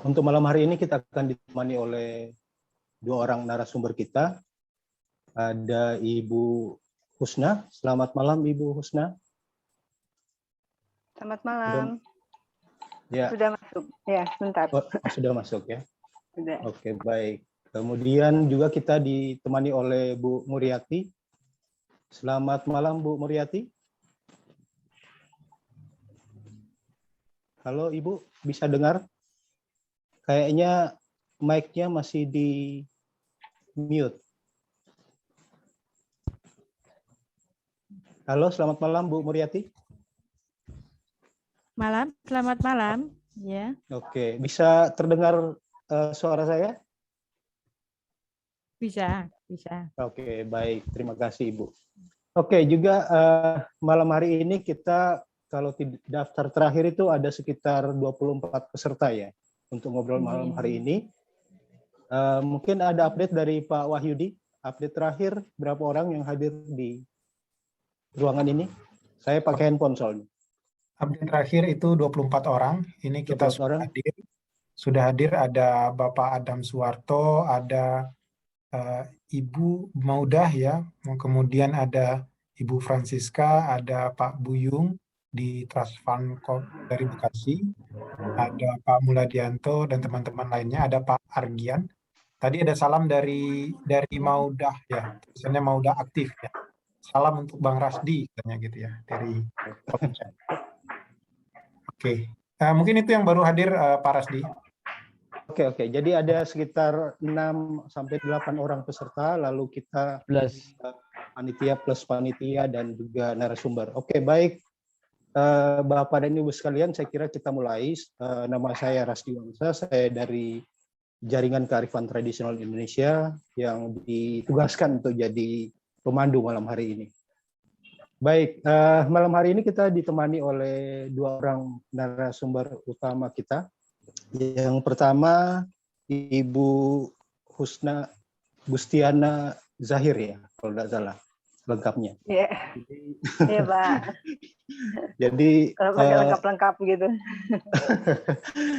Untuk malam hari ini kita akan ditemani oleh dua orang narasumber kita. Ada Ibu Husna. Selamat malam Ibu Husna. Selamat malam. Ya. Sudah masuk. Ya, sebentar. Oh, sudah masuk ya. Sudah. Oke, baik. Kemudian juga kita ditemani oleh Bu Muriati. Selamat malam Bu Muriati. Halo Ibu, bisa dengar? Kayaknya mic-nya masih di mute. Halo, selamat malam Bu Muriati. Malam, selamat malam. Ya. Oke, bisa terdengar suara saya? Bisa, bisa. Oke, baik. Terima kasih Ibu. Oke, juga malam hari ini kita kalau daftar terakhir itu ada sekitar 24 peserta ya untuk ngobrol malam hari ini. Mungkin ada update dari Pak Wahyudi. Update terakhir berapa orang yang hadir di ruangan ini? Saya pakai handphone soalnya. Update terakhir itu 24 orang. Ini kita sudah hadir. Sudah hadir ada Bapak Adam Suwarto, ada Ibu Maudah ya, kemudian ada Ibu Francisca, ada Pak Buyung di Trust Fund dari Bekasi, ada Pak Muladianto dan teman-teman lainnya, ada Pak Argian. Tadi ada salam dari Maudah ya, tulisannya Maudah aktif ya. Salam untuk Bang Rasdi katanya gitu ya dari Oke. Mungkin itu yang baru hadir Pak Rasdi. Oke. Jadi ada sekitar 6 sampai 8 orang peserta, lalu kita plus panitia dan juga narasumber. Oke, baik. Bapak dan Ibu sekalian, saya kira kita mulai. Nama saya Rasdi Wangsa, saya dari Jaringan Kearifan Tradisional Indonesia yang ditugaskan untuk jadi pemandu malam hari ini. Baik, malam hari ini kita ditemani oleh dua orang narasumber utama kita. Yang pertama, Ibu Husna Gustiana Zahir ya, kalau tidak salah lengkapnya. Iya, iya Pak. Jadi kalau pakai lengkap-lengkap gitu.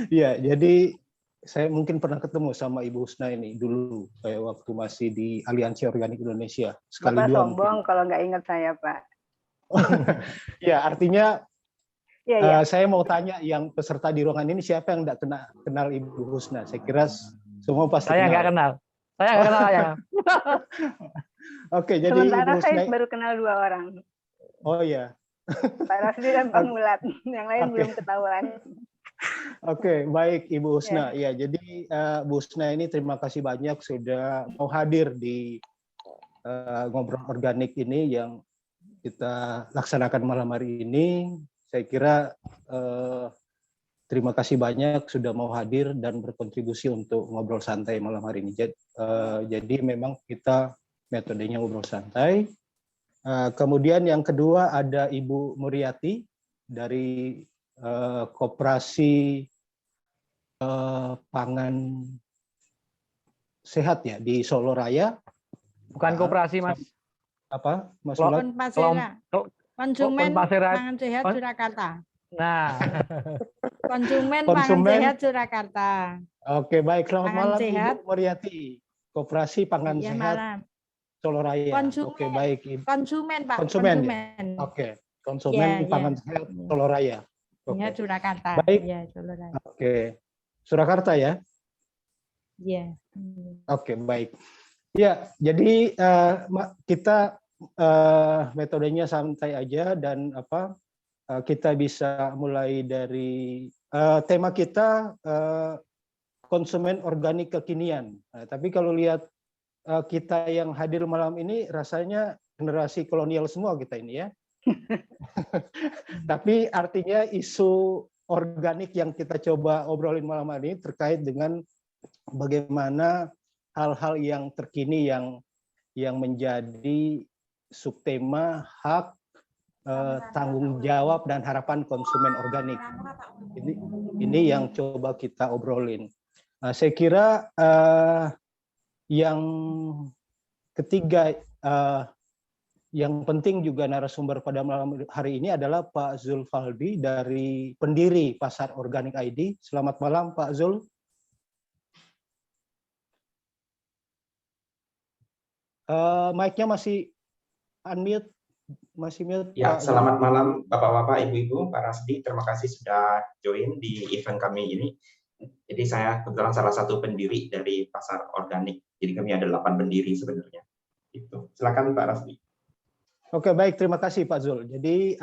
Iya, jadi saya mungkin pernah ketemu sama Ibu Husna ini dulu, kayak waktu masih di Aliansi Organik Indonesia. Sekali Bapak dua sombong mungkin. kalau nggak ingat saya, Pak. Ya, artinya ya. Saya mau tanya yang peserta di ruangan ini siapa yang tidak kenal Ibu Husna? Saya kira semua pasti saya nggak kenal. Saya nggak kenal ya. Oke, jadi sementara Ibu Husna... saya baru kenal 2 orang. Oh iya. Pak Rasdi dan Pak Mulat. Yang lain belum ketahuan. Oke, baik Ibu Husna. Ya, jadi Bu Husna ini terima kasih banyak sudah mau hadir di ngobrol organik ini yang kita laksanakan malam hari ini. Saya kira terima kasih banyak sudah mau hadir dan berkontribusi untuk ngobrol santai malam hari ini. Jadi memang kita metodenya ngobrol santai. Kemudian yang kedua ada Ibu Muriati dari Koperasi Pangan Sehat ya di Solo Raya. Bukan koperasi Mas. Apa Mas Mulat? Konsumen Pangan Sehat Surakarta. Nah, Konsumen Pangan Sehat Surakarta. Oke, baik. Selamat malam sehat. Ibu Muriati. Koperasi Pangan Ya, Sehat malam. Solo Raya. Konsumen. Oke, baik. Konsumen, Pak. Konsumen. Oke. Konsumen Pangan Sehat Solo Raya. Ya, Surakarta. Baik. Ya, Solo Raya. Oke. Surakarta ya? Iya. Oke, baik. Ya, jadi kita metodenya santai aja dan kita bisa mulai dari tema kita konsumen organik kekinian. Tapi kalau lihat kita yang hadir malam ini rasanya generasi kolonial semua kita ini ya. Tapi artinya isu organik yang kita coba obrolin malam hari ini terkait dengan bagaimana hal-hal yang terkini yang menjadi subtema hak, tanggung jawab dan harapan konsumen organik. Ini yang coba kita obrolin. Saya kira yang ketiga yang penting juga narasumber pada malam hari ini adalah Pak Zulfaldi dari pendiri Pasar Organik ID. Selamat malam Pak Zul. Mic-nya masih unmute, masih mute. Ya, Pak selamat malam Bapak-Bapak, Ibu-Ibu, Pak Rasdi. Terima kasih sudah join di event kami ini. Jadi saya kebetulan salah satu pendiri dari Pasar Organik. Jadi kami ada 8 pendiri sebenarnya. Itu. Silakan Pak Rasdi. Oke, baik. Terima kasih Pak Zul. Jadi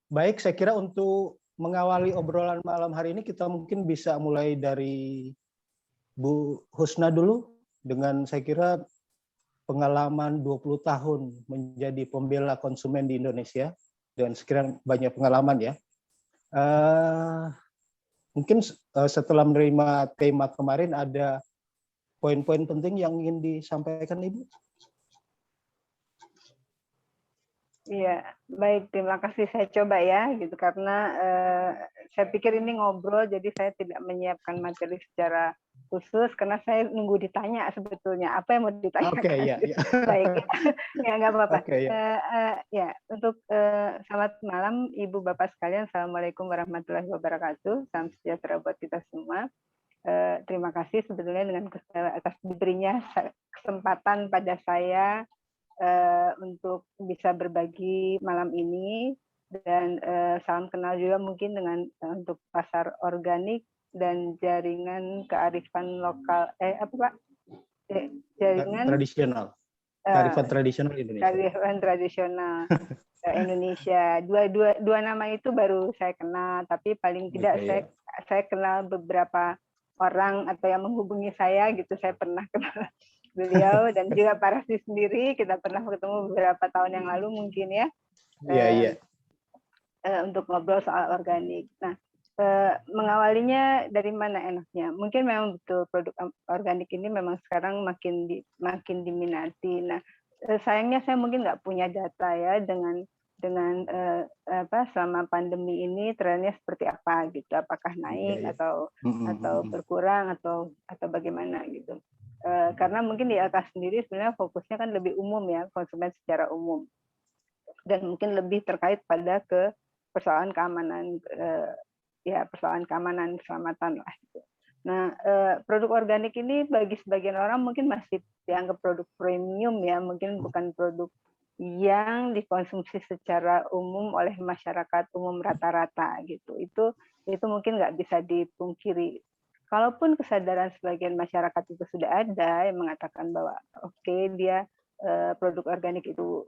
baik, saya kira untuk mengawali obrolan malam hari ini kita mungkin bisa mulai dari Bu Husna dulu dengan saya kira pengalaman 20 tahun menjadi pembela konsumen di Indonesia dan sekiranya banyak pengalaman ya. Mungkin setelah menerima tema kemarin ada poin-poin penting yang ingin disampaikan Ibu? Iya, baik. Terima kasih. Saya coba ya, gitu karena saya pikir ini ngobrol, jadi saya tidak menyiapkan materi secara khusus karena saya nunggu ditanya sebetulnya apa yang mau ditanyakan. Oke, ya. Baik, ya nggak apa-apa. Oke, ya. Ya, untuk selamat malam Ibu Bapak sekalian. Assalamualaikum warahmatullahi wabarakatuh. Salam sejahtera buat kita semua. Terima kasih sebetulnya dengan atas diberinya kesempatan pada saya untuk bisa berbagi malam ini, dan salam kenal juga mungkin dengan untuk Pasar Organik dan jaringan kearifan lokal jaringan tradisional. Kearifan tradisional Indonesia. Kearifan tradisional Indonesia. Dua nama itu baru saya kenal, tapi paling tidak saya kenal beberapa orang atau yang menghubungi saya gitu, saya pernah kenal beliau dan juga Pak Rasdi sendiri, kita pernah ketemu beberapa tahun yang lalu mungkin ya. Iya. Untuk ngobrol soal organik. Nah, mengawalinya dari mana enaknya? Mungkin memang betul produk organik ini memang sekarang makin diminati. Nah, sayangnya saya mungkin nggak punya data ya dengan selama pandemi ini trennya seperti apa gitu, apakah naik atau berkurang atau bagaimana gitu. Karena mungkin di LK sendiri sebenarnya fokusnya kan lebih umum ya, konsumen secara umum, dan mungkin lebih terkait pada ke persoalan keamanan, persoalan keamanan keselamatan lah gitu. Nah, produk organik ini bagi sebagian orang mungkin masih dianggap produk premium ya, mungkin bukan produk yang dikonsumsi secara umum oleh masyarakat umum rata-rata gitu. Itu mungkin nggak bisa dipungkiri. Kalaupun kesadaran sebagian masyarakat itu sudah ada yang mengatakan bahwa dia produk organik itu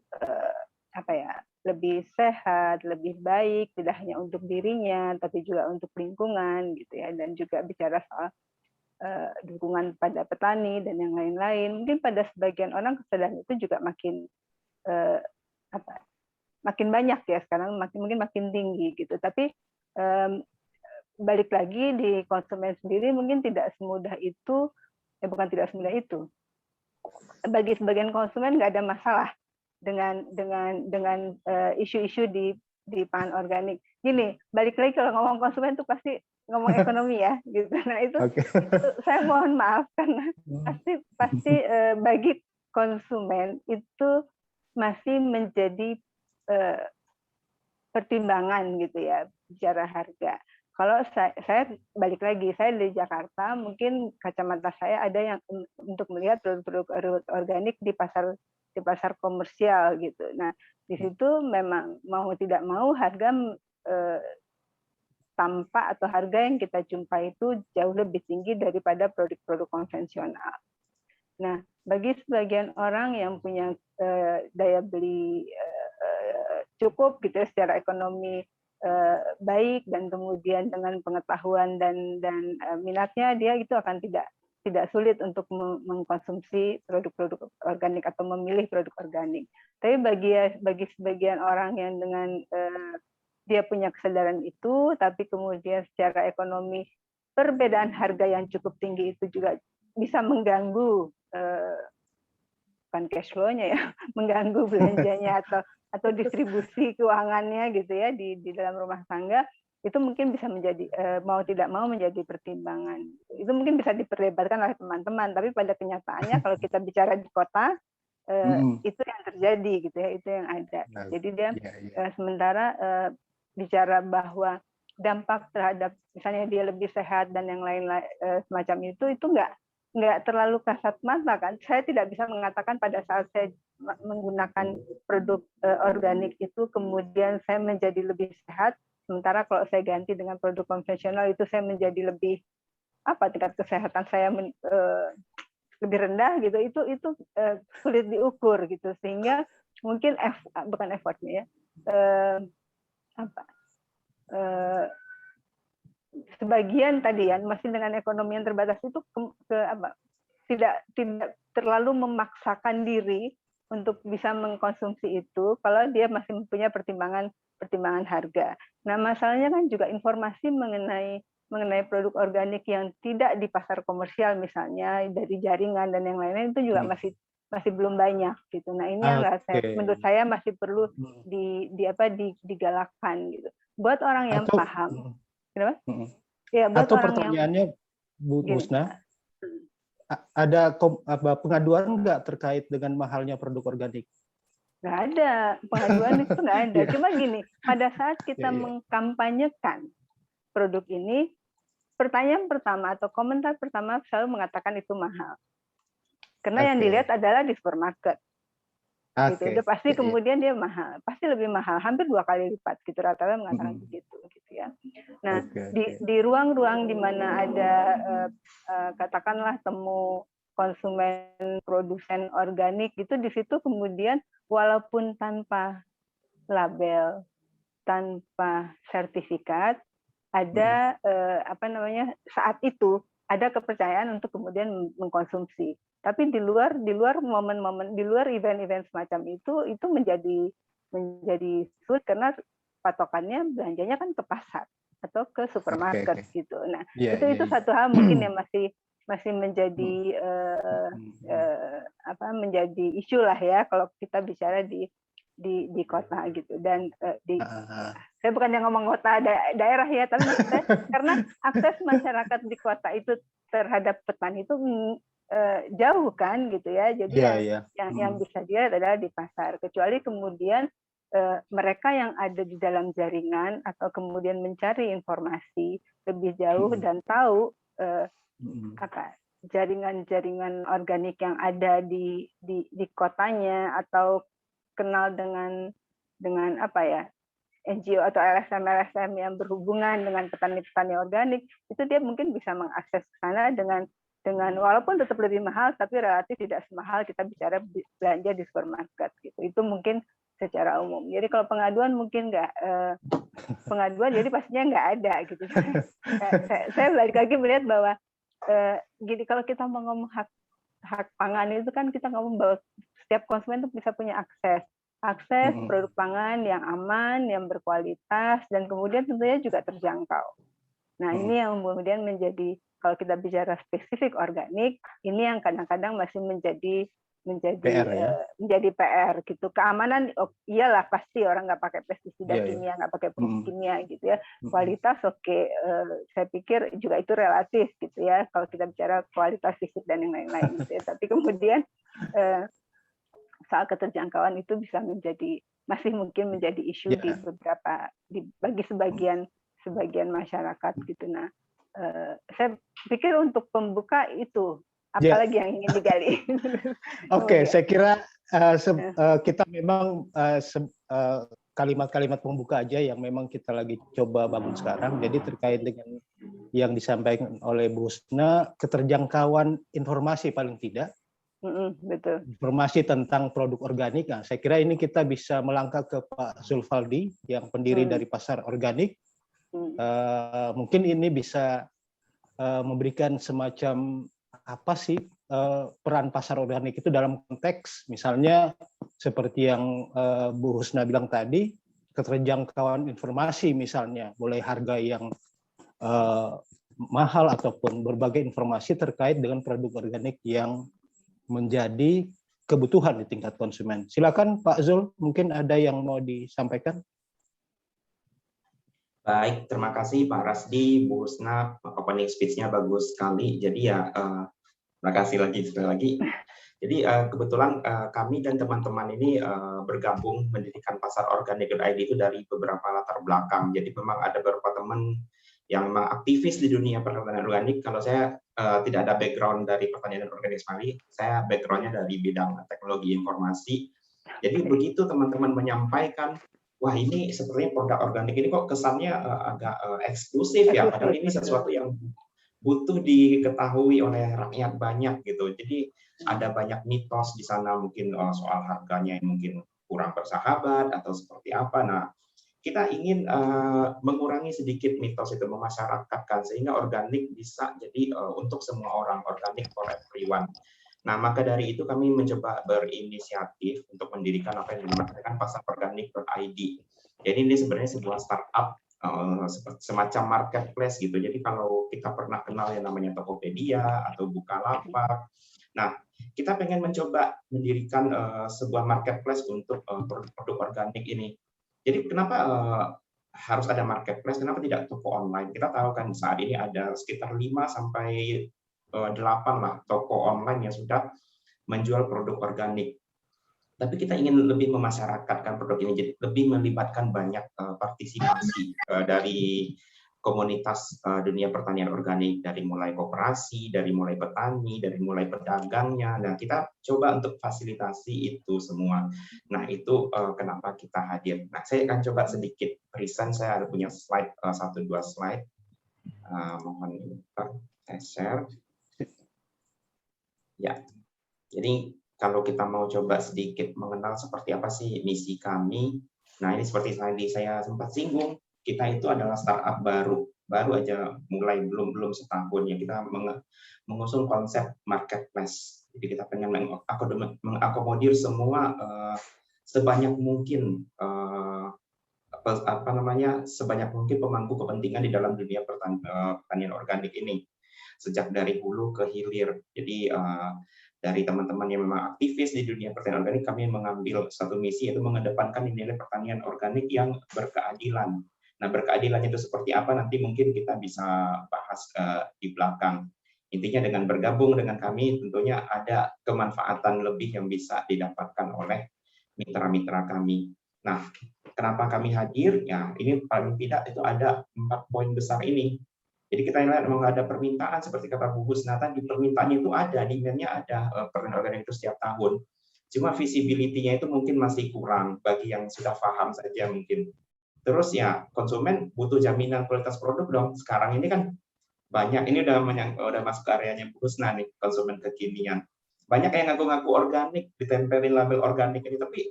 lebih sehat, lebih baik, tidak hanya untuk dirinya tapi juga untuk lingkungan gitu ya, dan juga bicara soal dukungan pada petani dan yang lain-lain. Mungkin pada sebagian orang kesadaran itu juga makin banyak ya sekarang, mungkin makin tinggi gitu. Tapi balik lagi di konsumen sendiri mungkin tidak semudah itu, bukan tidak semudah itu. Bagi sebagian konsumen nggak ada masalah dengan isu-isu di pangan organik. Gini, balik lagi kalau ngomong konsumen itu pasti ngomong ekonomi ya, gitu. Nah itu saya mohon maaf karena pasti bagi konsumen itu masih menjadi pertimbangan gitu ya bicara harga. Kalau saya balik lagi, saya dari Jakarta, mungkin kacamata saya ada yang untuk melihat produk-produk organik di pasar komersial gitu. Nah, di situ memang mau tidak mau harga tampak atau harga yang kita jumpai itu jauh lebih tinggi daripada produk-produk konvensional. Nah, bagi sebagian orang yang punya daya beli cukup gitu secara ekonomi baik, dan kemudian dengan pengetahuan dan minatnya, dia itu akan tidak sulit untuk mengkonsumsi produk-produk organik atau memilih produk organik. Tapi bagi sebagian orang yang dengan dia punya kesadaran itu, tapi kemudian secara ekonomi perbedaan harga yang cukup tinggi itu juga bisa mengganggu bukan cash flow-nya ya, mengganggu belanjanya atau distribusi keuangannya gitu ya di dalam rumah tangga, itu mungkin bisa menjadi mau tidak mau menjadi pertimbangan. Itu mungkin bisa diperdebatkan oleh teman-teman, tapi pada kenyataannya kalau kita bicara di kota, itu yang terjadi gitu ya, itu yang ada. Nah, Jadi dia iya. sementara bicara bahwa dampak terhadap misalnya dia lebih sehat dan yang lain semacam itu nggak terlalu kasat mata kan. Saya tidak bisa mengatakan pada saat saya menggunakan produk organik itu kemudian saya menjadi lebih sehat, sementara kalau saya ganti dengan produk konvensional itu saya menjadi lebih tingkat kesehatan saya lebih rendah gitu. Itu sulit diukur gitu, sehingga mungkin bukan effortnya ya, sebagian tadi ya masih dengan ekonomi yang terbatas itu tidak terlalu memaksakan diri untuk bisa mengkonsumsi itu kalau dia masih punya pertimbangan harga. Nah, masalahnya kan juga informasi mengenai produk organik yang tidak di pasar komersial misalnya dari jaringan dan yang lainnya itu juga masih belum banyak gitu. Nah, ini yang menurut saya masih perlu digalakkan gitu. Buat orang yang paham. Kenapa? Ya, buat atau orang pertanyaannya Bu Husna, ada pengaduan nggak terkait dengan mahalnya produk organik? Nggak ada, pengaduan itu nggak ada. Cuma gini, pada saat kita mengkampanyekan produk ini, pertanyaan pertama atau komentar pertama selalu mengatakan itu mahal. Karena yang dilihat adalah di supermarket. Gitu. Udah pasti kemudian dia mahal, pasti lebih mahal, hampir 2 kali lipat gitu rata-rata mengatakan begitu gitu ya. Nah, di ruang-ruang di mana ada katakanlah temu konsumen produsen organik itu, di situ kemudian walaupun tanpa label, tanpa sertifikat, ada saat itu ada kepercayaan untuk kemudian mengkonsumsi. Tapi di luar momen-momen, di luar event-event semacam itu menjadi sulit karena patokannya belanjanya kan ke pasar atau ke supermarket gitu. Nah, itu satu hal mungkin yang masih menjadi menjadi isu lah ya kalau kita bicara di kota gitu. Dan saya bukan yang ngomong kota daerah ya, tapi maksudnya karena akses masyarakat di kota itu terhadap petani itu jauh kan gitu ya. Jadi yang bisa dilihat adalah di pasar. Kecuali kemudian mereka yang ada di dalam jaringan atau kemudian mencari informasi lebih jauh dan tahu jaringan-jaringan organik yang ada di kotanya, atau kenal dengan NGO atau LSM yang berhubungan dengan petani-petani organik, itu dia mungkin bisa mengakses ke sana dengan walaupun tetap lebih mahal, tapi relatif tidak semahal kita bicara belanja di supermarket gitu. Itu mungkin secara umum. Jadi kalau pengaduan mungkin nggak pengaduan, jadi pastinya nggak ada gitu. Saya balik lagi melihat bahwa gini, kalau kita mau ngomong hak pangan itu kan kita ngomong bahwa setiap konsumen itu bisa punya akses produk pangan yang aman, yang berkualitas, dan kemudian tentunya juga terjangkau. Nah, ini yang kemudian menjadi, kalau kita bicara spesifik organik, ini yang kadang-kadang masih menjadi PR, menjadi PR gitu. Keamanan, iyalah pasti orang nggak pakai pestisida kimia, nggak pakai pupuk kimia gitu ya. Kualitas saya pikir juga itu relatif gitu ya. Kalau kita bicara kualitas fisik dan yang lain-lain gitu ya. Tapi kemudian soal keterjangkauan itu bisa masih mungkin menjadi isu bagi sebagian masyarakat gitu. Nah, saya pikir untuk pembuka itu apalagi yang ingin digali. Oke, saya kira kita memang kalimat-kalimat pembuka aja yang memang kita lagi coba bangun sekarang. Jadi terkait dengan yang disampaikan oleh Bu Husna, keterjangkauan informasi paling tidak. Betul. Informasi tentang produk organik. Nah, saya kira ini kita bisa melangkah ke Pak Zulfaldi yang pendiri dari Pasar Organik. Mungkin ini bisa memberikan semacam apa sih peran pasar organik itu dalam konteks misalnya seperti yang Bu Husna bilang tadi, keterjangkauan informasi misalnya, mulai harga yang mahal ataupun berbagai informasi terkait dengan produk organik yang menjadi kebutuhan di tingkat konsumen. Silakan Pak Zul, mungkin ada yang mau disampaikan. Baik, terima kasih Pak Rasdi, Bu Husna, opening speech-nya bagus sekali. Jadi ya, terima kasih sekali lagi. Jadi kebetulan kami dan teman-teman ini bergabung mendirikan pasar organik.id itu dari beberapa latar belakang. Jadi memang ada beberapa teman yang memang aktivis di dunia pertanian organik. Kalau saya tidak ada background dari pertanian organik sekali, saya backgroundnya dari bidang teknologi informasi. Jadi begitu teman-teman menyampaikan, wah ini sepertinya produk organik ini kok kesannya agak eksklusif ya, padahal ini sesuatu yang butuh diketahui oleh rakyat banyak gitu. Jadi ada banyak mitos di sana, mungkin soal harganya yang mungkin kurang bersahabat atau seperti apa. Nah, kita ingin mengurangi sedikit mitos itu, memasyarakatkan sehingga organik bisa jadi untuk semua orang, organik for everyone. Nah, maka dari itu kami mencoba berinisiatif untuk mendirikan apa yang dinamakan pasar organik.id. Jadi ini sebenarnya sebuah startup semacam marketplace gitu. Jadi kalau kita pernah kenal yang namanya Tokopedia atau Bukalapak, nah kita pengen mencoba mendirikan sebuah marketplace untuk produk organik ini. Jadi kenapa harus ada marketplace? Kenapa tidak toko online? Kita tahu kan saat ini ada sekitar 5 sampai 8 lah toko online yang sudah menjual produk organik. Tapi kita ingin lebih memasyarakatkan produk ini, jadi lebih melibatkan banyak partisipasi dari komunitas dunia pertanian organik, dari mulai koperasi, dari mulai petani, dari mulai pedagangnya. Nah, kita coba untuk fasilitasi itu semua. Nah, itu kenapa kita hadir. Nah, saya akan coba sedikit present. Saya ada punya slide, 1-2 slide. Mohon saya share. Ya, jadi kalau kita mau coba sedikit mengenal seperti apa sih misi kami. Nah, ini seperti tadi saya sempat singgung, kita itu adalah startup baru aja mulai belum setahun ya, kita mengusung konsep marketplace. Jadi kita pengen mengakomodir semua sebanyak mungkin sebanyak mungkin pemangku kepentingan di dalam dunia pertanian organik ini, sejak dari hulu ke hilir. Jadi dari teman-teman yang memang aktivis di dunia pertanian organik, kami mengambil satu misi, yaitu mengedepankan nilai pertanian organik yang berkeadilan. Nah, berkeadilan itu seperti apa nanti mungkin kita bisa bahas di belakang. Intinya dengan bergabung dengan kami tentunya ada kemanfaatan lebih yang bisa didapatkan oleh mitra-mitra kami. Nah, kenapa kami hadir? Ya, ini paling tidak itu ada 4 poin besar ini. Jadi kita lihat memang ada permintaan seperti kata Bu Husna tadi, permintaannya itu ada, demand-nya ada, pertanian organik itu setiap tahun. Cuma visibility-nya itu mungkin masih kurang bagi yang sudah paham saja mungkin. Terus ya konsumen butuh jaminan kualitas produk dong. Sekarang ini kan banyak, ini udah masuk areanya Bu Husna nih, konsumen kekinian. Banyak yang ngaku-ngaku organik, ditempelin label organik ini, tapi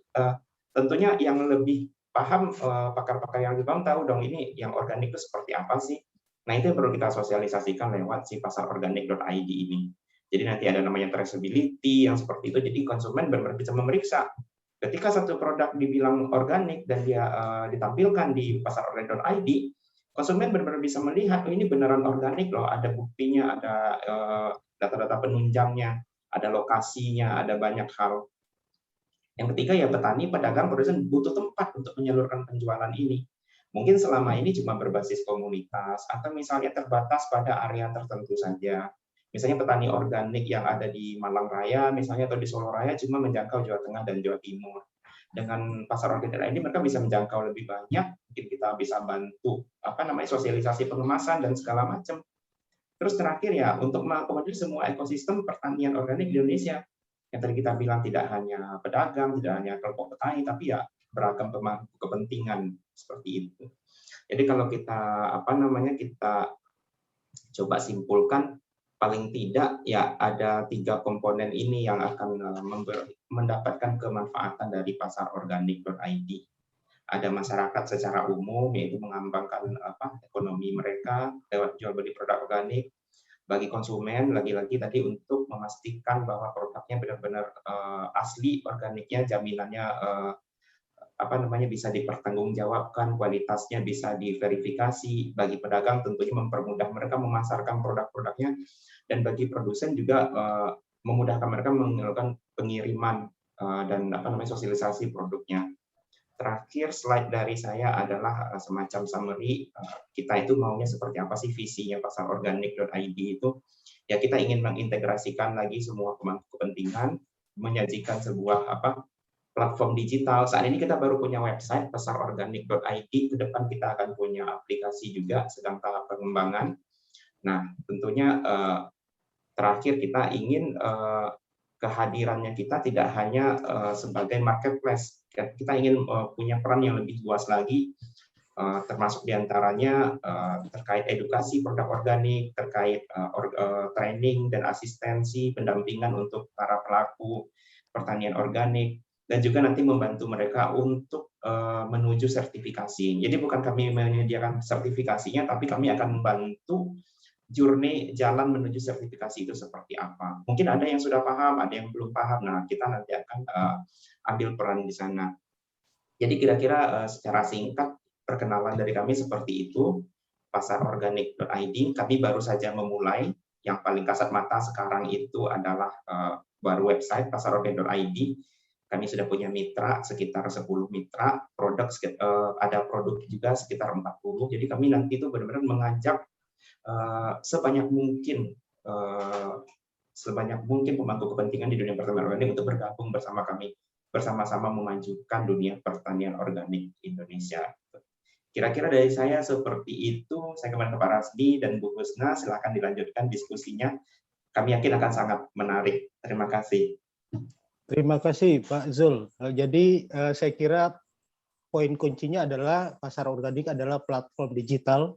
tentunya yang lebih paham, pakar-pakar yang lebih paham tahu dong ini yang organik itu seperti apa sih. Nah, itu yang perlu kita sosialisasikan lewat si pasar organik.id ini. Jadi nanti ada namanya traceability yang seperti itu, jadi konsumen benar-benar bisa memeriksa. Ketika satu produk dibilang organik dan dia ditampilkan di pasar organik.id, konsumen benar-benar bisa melihat, oh, ini beneran organik loh, ada buktinya, ada data-data penunjangnya, ada lokasinya, ada banyak hal. Yang ketiga ya petani, pedagang, produsen butuh tempat untuk menyalurkan penjualan ini. Mungkin selama ini cuma berbasis komunitas, atau misalnya terbatas pada area tertentu saja. Misalnya petani organik yang ada di Malang Raya, misalnya, atau di Solo Raya, cuma menjangkau Jawa Tengah dan Jawa Timur. Dengan pasar organik ini mereka bisa menjangkau lebih banyak, mungkin kita bisa bantu sosialisasi pengemasan dan segala macam. Terus terakhir ya, untuk mengakomodir semua ekosistem pertanian organik di Indonesia. Yang tadi kita bilang tidak hanya pedagang, tidak hanya kelompok petani, tapi ya beragam pemangku kepentingan seperti itu. Jadi kalau kita kita coba simpulkan, paling tidak ya ada 3 komponen ini yang akan mendapatkan kemanfaatan dari pasar organik.id. Ada masyarakat secara umum, yaitu mengembangkan ekonomi mereka lewat jual beli produk organik. Bagi konsumen lagi-lagi tadi untuk memastikan bahwa produknya benar-benar asli organiknya, jaminannya bisa dipertanggungjawabkan, kualitasnya bisa diverifikasi. Bagi pedagang tentunya mempermudah mereka memasarkan produk-produknya, dan bagi produsen juga memudahkan mereka melakukan pengiriman dan sosialisasi produknya. Terakhir slide dari saya adalah semacam summary, kita itu maunya seperti apa sih visinya pasar organik.id itu. Ya kita ingin mengintegrasikan lagi semua pemangku kepentingan, menyajikan sebuah platform digital. Saat ini kita baru punya website pasarorganik.id, ke depan kita akan punya aplikasi juga sedang tahap pengembangan. Nah, tentunya terakhir kita ingin kehadirannya kita tidak hanya sebagai marketplace. Kita ingin punya peran yang lebih luas lagi, termasuk diantaranya terkait edukasi produk organik, terkait training dan asistensi, pendampingan untuk para pelaku pertanian organik, dan juga nanti membantu mereka untuk menuju sertifikasi. Jadi bukan kami menyediakan sertifikasinya, tapi kami akan membantu journey jalan menuju sertifikasi itu seperti apa. Mungkin ada yang sudah paham, ada yang belum paham. Nah, kita nanti akan ambil peran di sana. Jadi kira-kira secara singkat perkenalan dari kami seperti itu. Pasarorganik.id, kami baru saja memulai. Yang paling kasat mata sekarang itu adalah baru website pasarorganik.id. Kami sudah punya mitra sekitar 10 mitra, produk ada produk juga sekitar 40. Jadi kami nanti itu benar-benar mengajak sebanyak mungkin pemangku kepentingan di dunia pertanian organik untuk bergabung bersama kami, bersama-sama memajukan dunia pertanian organik Indonesia. Kira-kira dari saya seperti itu. Saya kembali ke Pak Rasdi dan Bu Husna, silakan dilanjutkan diskusinya. Kami yakin akan sangat menarik. Terima kasih. Terima kasih Pak Zul. Jadi saya kira poin kuncinya adalah pasar organik adalah platform digital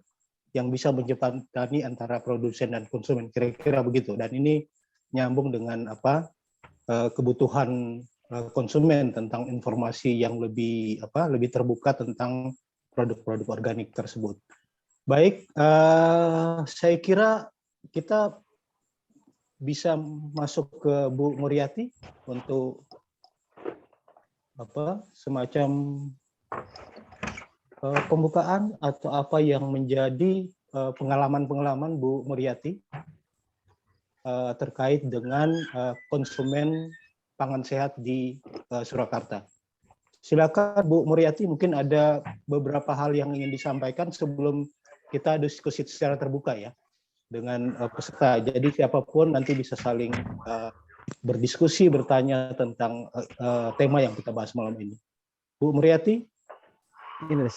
yang bisa menjembatani antara produsen dan konsumen, kira-kira begitu. Dan ini nyambung dengan kebutuhan konsumen tentang informasi yang lebih terbuka tentang produk-produk organik tersebut. Baik, saya kira kita bisa masuk ke Bu Muriati untuk semacam pembukaan atau apa yang menjadi pengalaman-pengalaman Bu Muriati terkait dengan konsumen pangan sehat di Surakarta. Silakan Bu Muriati, mungkin ada beberapa hal yang ingin disampaikan sebelum kita diskusi secara terbuka ya dengan peserta. Jadi siapapun nanti bisa saling berdiskusi, bertanya tentang tema yang kita bahas malam ini. Bu Muriati. Ines.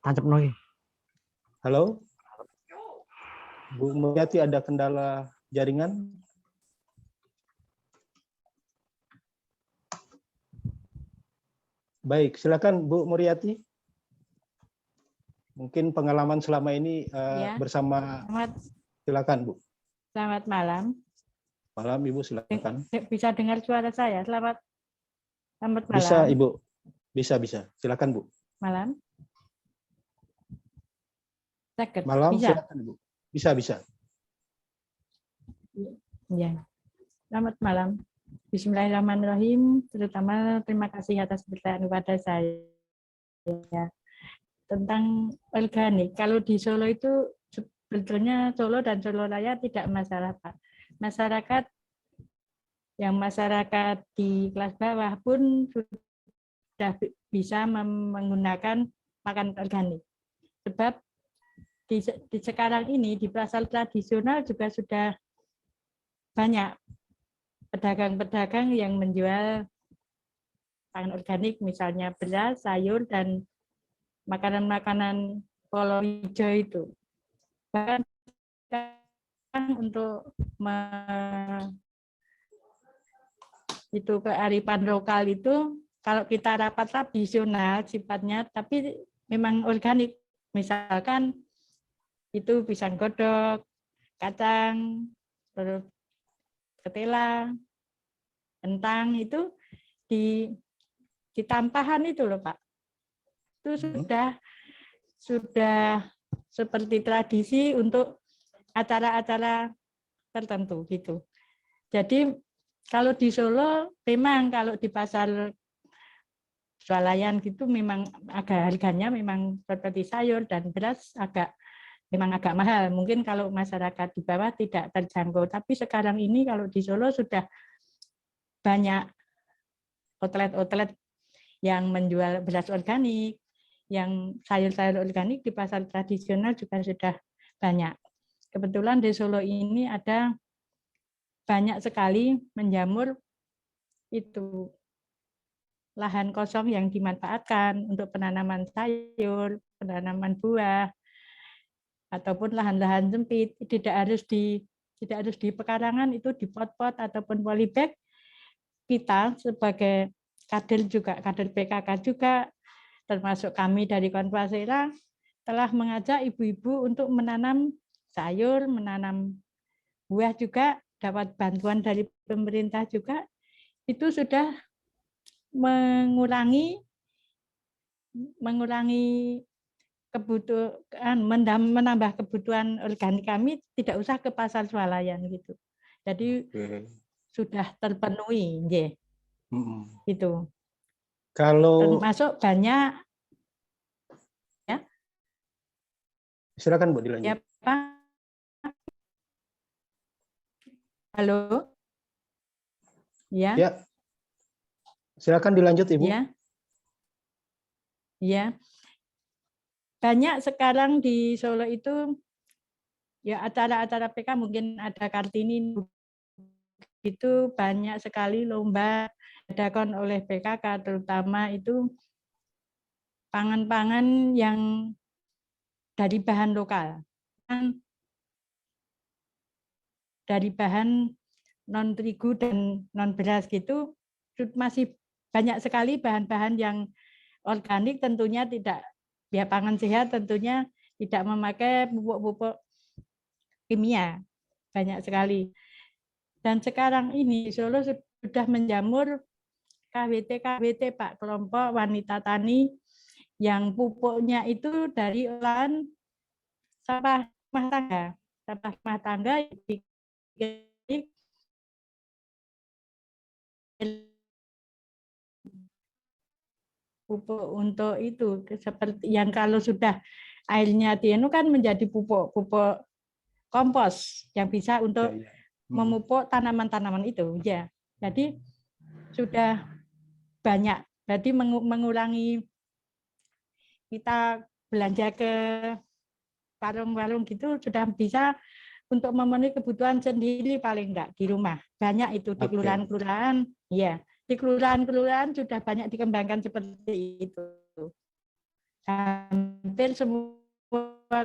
Tancap noy. Halo. Bu Muriati, ada kendala jaringan? Baik, silakan Bu Muriati. Mungkin pengalaman selama ini bersama. Silakan Bu. Selamat malam. Malam Ibu, silakan. Bisa dengar suara saya? Selamat malam. Bisa Ibu. Bisa. Silakan Bu. Malam. Sakit. Malam, bisa. Silakan Ibu. Bisa. Ya. Selamat malam. Bismillahirrahmanirrahim. Terutama terima kasih atas pertanyaan kepada saya tentang organik. Kalau di Solo itu sebetulnya Solo dan Solo Raya tidak masalah, Pak. Masyarakat di kelas bawah pun sudah bisa menggunakan makan organik. Sebab di sekarang ini di pasar tradisional juga sudah banyak pedagang-pedagang yang menjual pangan organik, misalnya beras, sayur, dan makanan-makanan polo hijau itu. Bahkan untuk kearifan lokal itu, kalau kita rapat tradisional sifatnya, tapi memang organik. Misalkan itu pisang godok, kacang, terus ketela, kentang, itu di tampahan itu loh Pak. Itu sudah seperti tradisi untuk acara-acara tertentu gitu. Jadi kalau di Solo memang kalau di pasar swalayan gitu memang harganya memang seperti sayur dan beras memang agak mahal. Mungkin kalau masyarakat di bawah tidak terjangkau. Tapi sekarang ini kalau di Solo sudah banyak outlet-outlet yang menjual beras organik, yang sayur-sayur organik di pasar tradisional juga sudah banyak. kebetulan di Solo ini ada banyak sekali menjamur itu lahan kosong yang dimanfaatkan untuk penanaman sayur, penanaman buah, ataupun lahan-lahan sempit. Tidak harus di pekarangan, itu di pot-pot ataupun polybag. Kita sebagai kader juga, kader PKK juga, termasuk kami dari Konfasera, telah mengajak ibu-ibu untuk menanam sayur, menanam buah juga, dapat bantuan dari pemerintah juga, itu sudah mengurangi kebutuhan, menambah kebutuhan organik kami, tidak usah ke pasar swalayan gitu. Jadi sudah terpenuhi, gitu. Kalau Termasuk banyak, ya. Silakan Bu dilanjut. Ya, Pak. Halo. Ya. Ya. Silakan dilanjut Ibu. Ya. Ya. Banyak sekarang di Solo itu ya acara-acara PK, mungkin ada Kartini, itu banyak sekali lomba diadakan oleh PKK, terutama itu pangan-pangan yang dari bahan lokal, dari bahan non terigu dan non beras gitu, masih banyak sekali bahan-bahan yang organik, tentunya tidak, ya pangan sehat tentunya tidak memakai pupuk-pupuk kimia, banyak sekali. Dan sekarang ini Solo sudah menjamur KWT Pak, kelompok wanita tani, yang pupuknya itu dari olahan sampah rumah tangga. Sampah rumah tangga pupuk untuk itu, seperti yang kalau sudah airnya dianu kan menjadi pupuk kompos yang bisa untuk memupuk tanaman-tanaman itu, ya. Jadi sudah banyak, jadi mengurangi kita belanja ke warung-warung gitu, sudah bisa untuk memenuhi kebutuhan sendiri paling enggak di rumah. Banyak itu di kelurahan-kelurahan, ya. Di kelurahan-kelurahan sudah banyak dikembangkan seperti itu. Hampir semua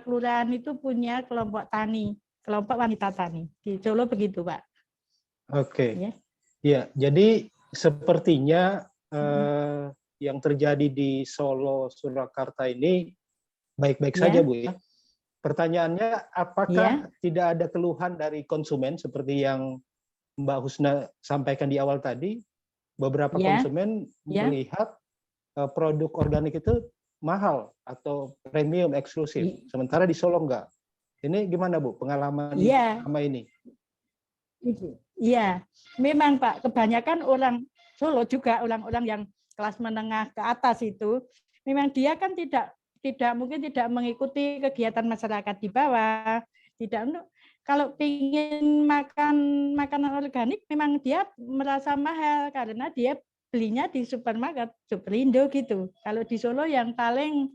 kelurahan itu punya kelompok tani, kelompok wanita tani. Di Solo begitu, Pak. Oke. Ya, jadi sepertinya yang terjadi di Solo, Surakarta ini baik-baik saja, Bu, ya. Pertanyaannya, apakah tidak ada keluhan dari konsumen seperti yang Mbak Husna sampaikan di awal tadi? Beberapa konsumen melihat produk organik itu mahal atau premium eksklusif, sementara di Solo enggak. Ini gimana Bu pengalaman sama ini? Iya, memang Pak, kebanyakan orang Solo juga orang-orang yang kelas menengah ke atas itu, memang dia kan mungkin tidak mengikuti kegiatan masyarakat di bawah, tidak. Kalau ingin makan makanan organik, memang dia merasa mahal karena dia belinya di supermarket, Superindo gitu. Kalau di Solo yang paling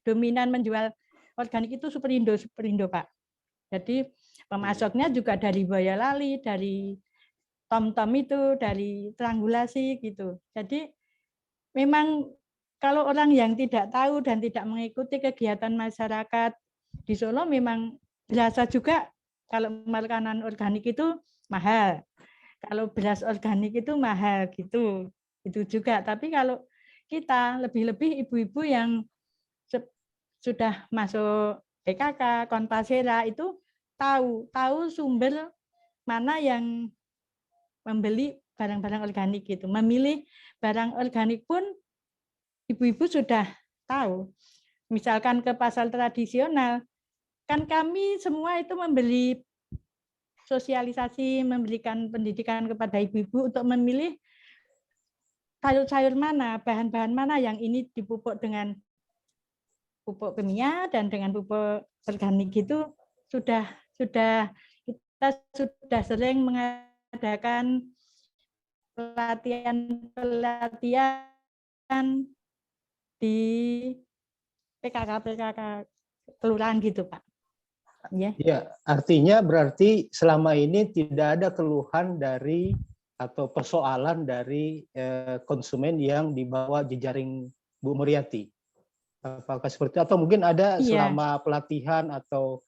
dominan menjual organik itu Superindo Pak. Jadi pemasoknya juga dari Boyolali, dari TomTom itu, dari Tranggulasi gitu. Jadi memang kalau orang yang tidak tahu dan tidak mengikuti kegiatan masyarakat di Solo, memang berasa juga kalau makanan organik itu mahal. Kalau beras organik itu mahal gitu. Itu juga. Tapi kalau kita lebih-lebih ibu-ibu yang sudah masuk PKK, Konfasera itu tahu sumber mana yang membeli barang-barang organik gitu. Memilih barang organik pun ibu-ibu sudah tahu. Misalkan ke pasar tradisional, kan kami semua itu memberi sosialisasi, memberikan pendidikan kepada ibu-ibu untuk memilih sayur-sayur mana, bahan-bahan mana yang ini dipupuk dengan pupuk kimia dan dengan pupuk organik itu kita sudah sering mengadakan pelatihan di PKK kelurahan gitu Pak. Ya. Ya, artinya berarti selama ini tidak ada keluhan dari atau persoalan dari konsumen yang dibawa jejaring Bu Muriati. Apakah seperti itu? Atau mungkin ada Iya. selama pelatihan atau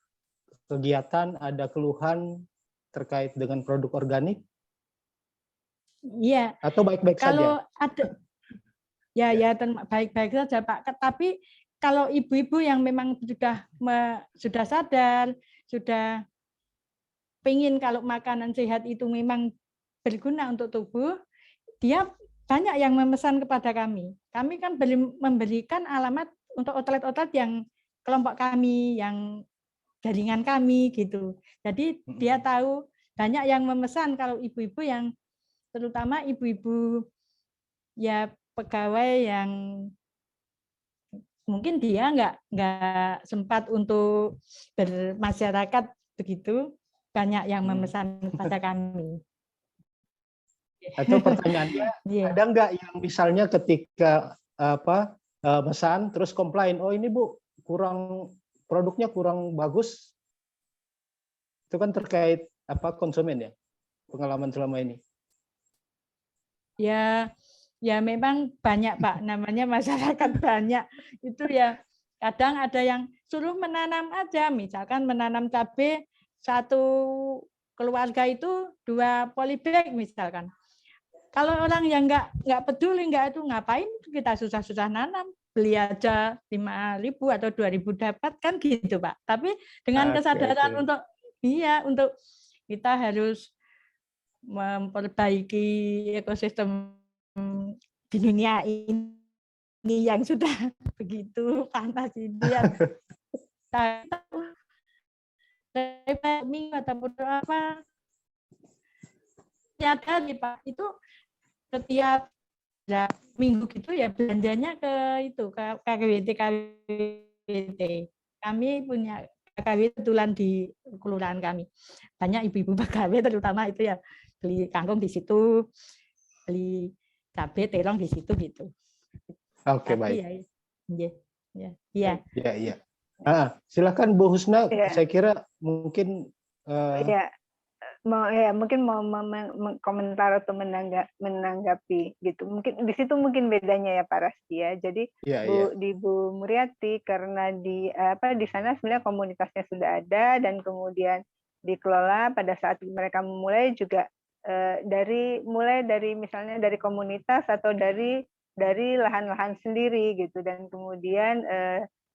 kegiatan ada keluhan terkait dengan produk organik? Iya. Atau baik-baik Kalau saja? ada, ya baik-baik saja Pak. Tapi kalau ibu-ibu yang memang sudah sadar, sudah pengen kalau makanan sehat itu memang berguna untuk tubuh, dia banyak yang memesan kepada kami. Kami kan memberikan alamat untuk outlet-outlet yang kelompok kami, yang jaringan kami gitu. Jadi dia tahu, banyak yang memesan kalau ibu-ibu yang, terutama ibu-ibu ya pegawai yang mungkin dia nggak sempat untuk bermasyarakat begitu, banyak yang memesan kepada kami. Atau pertanyaannya, ada nggak yang misalnya ketika pesan terus komplain, oh ini Bu produknya kurang bagus, itu kan terkait konsumen ya, pengalaman selama ini. Ya memang banyak Pak, namanya masyarakat banyak itu ya, kadang ada yang suruh menanam aja, misalkan menanam cabai satu keluarga itu 2 polybag misalkan. Kalau orang yang nggak peduli, nggak itu ngapain kita susah-susah nanam, beli aja 5.000 atau 2.000 dapat kan gitu Pak. Tapi dengan kesadaran untuk kita harus memperbaiki ekosistem di dunia ini yang sudah begitu panas ini ya. Ataupun apa nyadar Pak, itu setiap minggu gitu ya belanjanya ke KKWT. Kami punya KKW kebetulan di kelurahan kami. Banyak ibu-ibu pegawai terutama itu ya, beli kangkung di situ, beli cabai, terong di situ gitu. Oke, baik. Iya. Silakan Bu Husna, saya kira mungkin mungkin mau komentar atau menanggapi gitu. Mungkin di situ mungkin bedanya ya Pak Rasdi ya. Jadi di Bu Muriati karena di sana sebenarnya komunitasnya sudah ada dan kemudian dikelola pada saat mereka memulai juga mulai dari misalnya dari komunitas atau dari lahan-lahan sendiri gitu, dan kemudian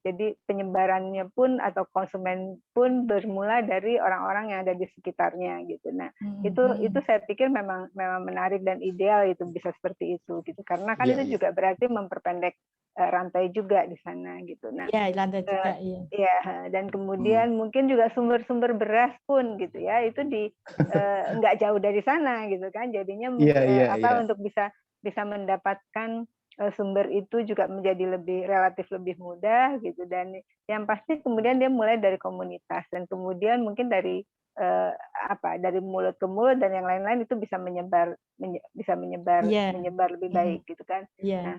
jadi penyebarannya pun atau konsumen pun bermula dari orang-orang yang ada di sekitarnya gitu. Nah, itu saya pikir memang menarik dan ideal itu bisa seperti itu gitu. Karena kan itu juga berarti memperpendek rantai juga di sana gitu. Nah, rantai juga dan kemudian mungkin juga sumber-sumber beras pun gitu ya, itu nggak jauh dari sana gitu kan. Jadinya untuk bisa mendapatkan sumber itu juga menjadi relatif lebih mudah gitu, dan yang pasti kemudian dia mulai dari komunitas dan kemudian mungkin dari dari mulut ke mulut dan yang lain-lain itu bisa menyebar lebih baik gitu kan. Nah,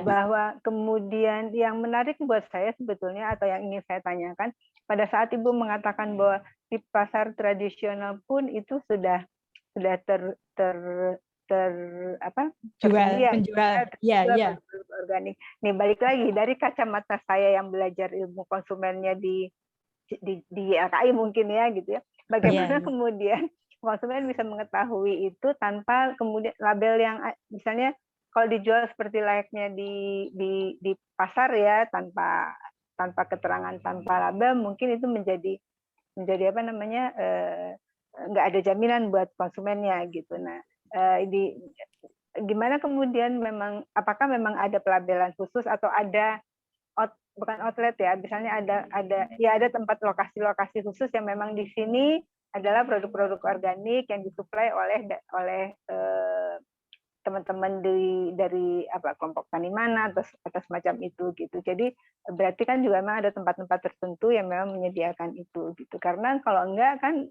bahwa kemudian yang menarik buat saya sebetulnya atau yang ingin saya tanyakan, pada saat Ibu mengatakan bahwa di pasar tradisional pun itu sudah penjual organik. Nih balik lagi dari kacamata saya yang belajar ilmu konsumennya di LKI mungkin ya gitu ya. Bagaimana kemudian konsumen bisa mengetahui itu tanpa kemudian label yang misalnya kalau dijual seperti layaknya di pasar ya, tanpa keterangan, tanpa label, mungkin itu menjadi nggak ada jaminan buat konsumennya gitu. Nah, gimana kemudian apakah memang ada pelabelan khusus atau ada bukan outlet ya, misalnya ada tempat lokasi khusus yang memang di sini adalah produk-produk organik yang disuplai oleh teman-teman dari kelompok tani mana atau semacam itu gitu. Jadi berarti kan juga memang ada tempat-tempat tertentu yang memang menyediakan itu gitu. Karena kalau enggak kan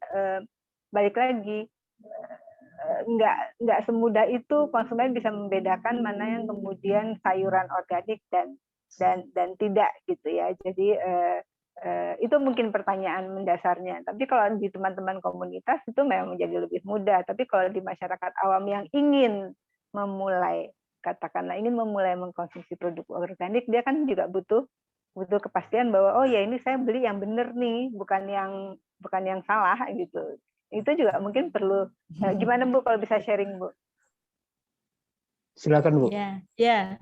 balik lagi nggak semudah itu konsumen bisa membedakan mana yang kemudian sayuran organik dan tidak gitu ya. Jadi Itu mungkin pertanyaan mendasarnya. Tapi kalau di teman-teman komunitas itu memang menjadi lebih mudah. Tapi kalau di masyarakat awam yang ingin memulai, katakanlah ingin memulai mengkonsumsi produk organik, dia kan juga butuh kepastian bahwa oh ya ini saya beli yang benar nih, bukan yang salah gitu. Itu juga mungkin perlu. Gimana Bu kalau bisa sharing Bu? Silakan Bu. Ya.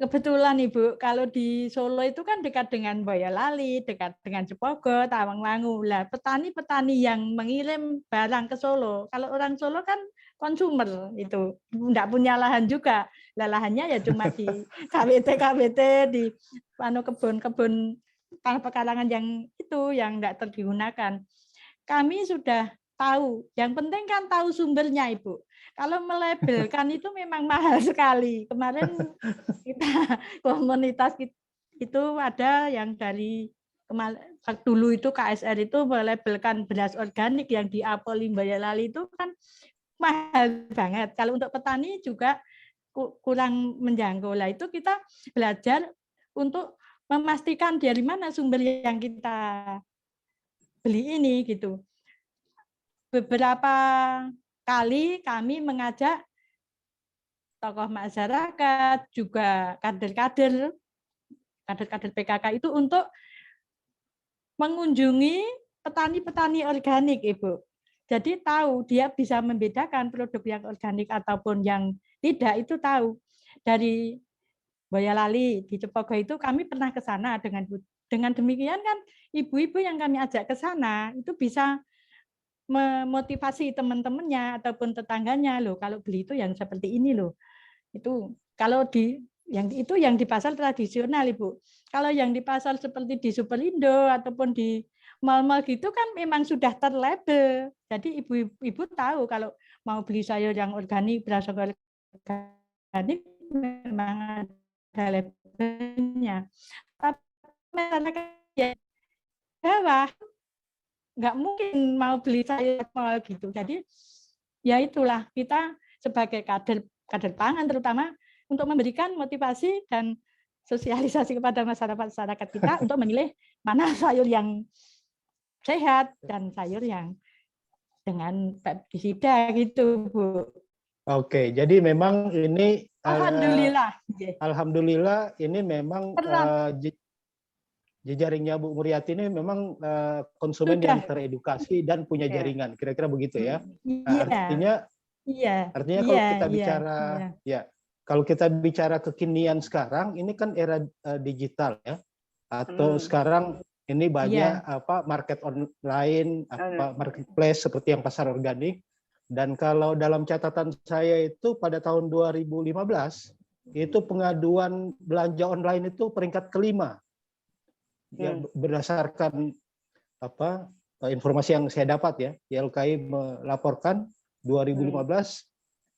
Kebetulan Ibu, kalau di Solo itu kan dekat dengan Boyolali, dekat dengan Cepogo, Tawangmangu. Lah, petani-petani yang mengirim barang ke Solo, kalau orang Solo kan konsumer itu, enggak punya lahan juga. Lah, lahannya ya cuma di KWT, di kebun-kebun pekarangan yang itu yang enggak digunakan. Kami sudah tahu, yang penting kan tahu sumbernya Ibu. Kalau melabelkan itu memang mahal sekali. Kemarin kita komunitas itu ada yang dari dulu itu KSR itu melabelkan beras organik yang di Apoli Boyolali itu kan mahal banget. Kalau untuk petani juga kurang menjangkau. Lah itu kita belajar untuk memastikan dari mana sumber yang kita beli ini gitu. Beberapa kali kami mengajak tokoh masyarakat, juga kader-kader PKK itu untuk mengunjungi petani-petani organik, Ibu. Jadi tahu, dia bisa membedakan produk yang organik ataupun yang tidak, itu tahu. Dari Boyolali, di Cepogo itu kami pernah ke sana, dengan demikian kan ibu-ibu yang kami ajak ke sana, itu bisa memotivasi teman-temannya ataupun tetangganya, loh kalau beli itu yang seperti ini loh. Itu kalau yang di pasar tradisional Ibu. Kalau yang di pasar seperti di Superindo ataupun di mal-mal gitu kan memang sudah terlabel. Jadi ibu-ibu tahu kalau mau beli sayur yang organik, beras organik memang ada labelnya. Tapi masyarakat ya bawah nggak mungkin mau beli sayur mal gitu. Jadi ya itulah kita sebagai kader pangan terutama untuk memberikan motivasi dan sosialisasi kepada masyarakat kita untuk menilai mana sayur yang sehat dan sayur yang dengan pestisida gitu, Bu. Oke, jadi memang ini Alhamdulillah ini memang jejaringnya Bu Muriati ini memang konsumen yang teredukasi dan punya jaringan, kira-kira begitu ya. Nah, artinya kalau kita bicara kalau kita bicara kekinian sekarang, ini kan era digital ya, atau sekarang ini banyak market online, marketplace seperti yang pasar organik. Dan kalau dalam catatan saya itu pada tahun 2015 itu pengaduan belanja online itu peringkat kelima. Ya, berdasarkan informasi yang saya dapat ya, YLKI melaporkan 2015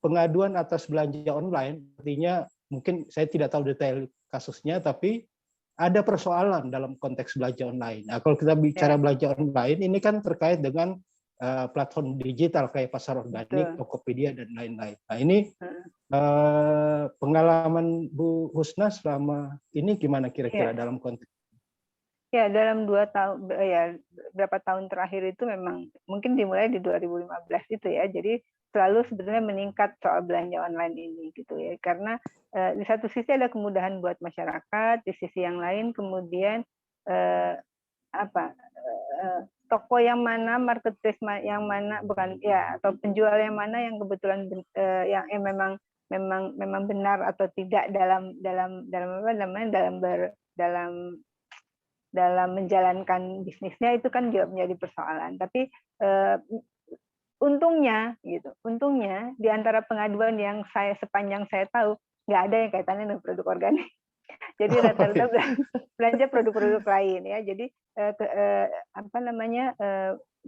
pengaduan atas belanja online, artinya mungkin saya tidak tahu detail kasusnya, tapi ada persoalan dalam konteks belanja online. Nah, kalau kita bicara belanja online, ini kan terkait dengan platform digital kayak pasar organik, Tokopedia dan lain-lain. Nah, ini pengalaman Bu Husna selama ini gimana kira-kira dalam konteks? Ya, dalam 2 tahun ya berapa tahun terakhir itu memang mungkin dimulai di 2015 itu ya. Jadi selalu sebetulnya meningkat soal belanja online ini gitu ya. Karena di satu sisi ada kemudahan buat masyarakat, di sisi yang lain kemudian toko yang mana, marketplace yang mana, bukan ya, atau penjual yang mana yang kebetulan yang memang benar atau tidak dalam menjalankan bisnisnya, itu kan juga menjadi persoalan. Tapi untungnya di antara pengaduan yang sepanjang saya tahu nggak ada yang kaitannya dengan produk organik. Jadi rata-rata belanja produk-produk lain ya. Jadi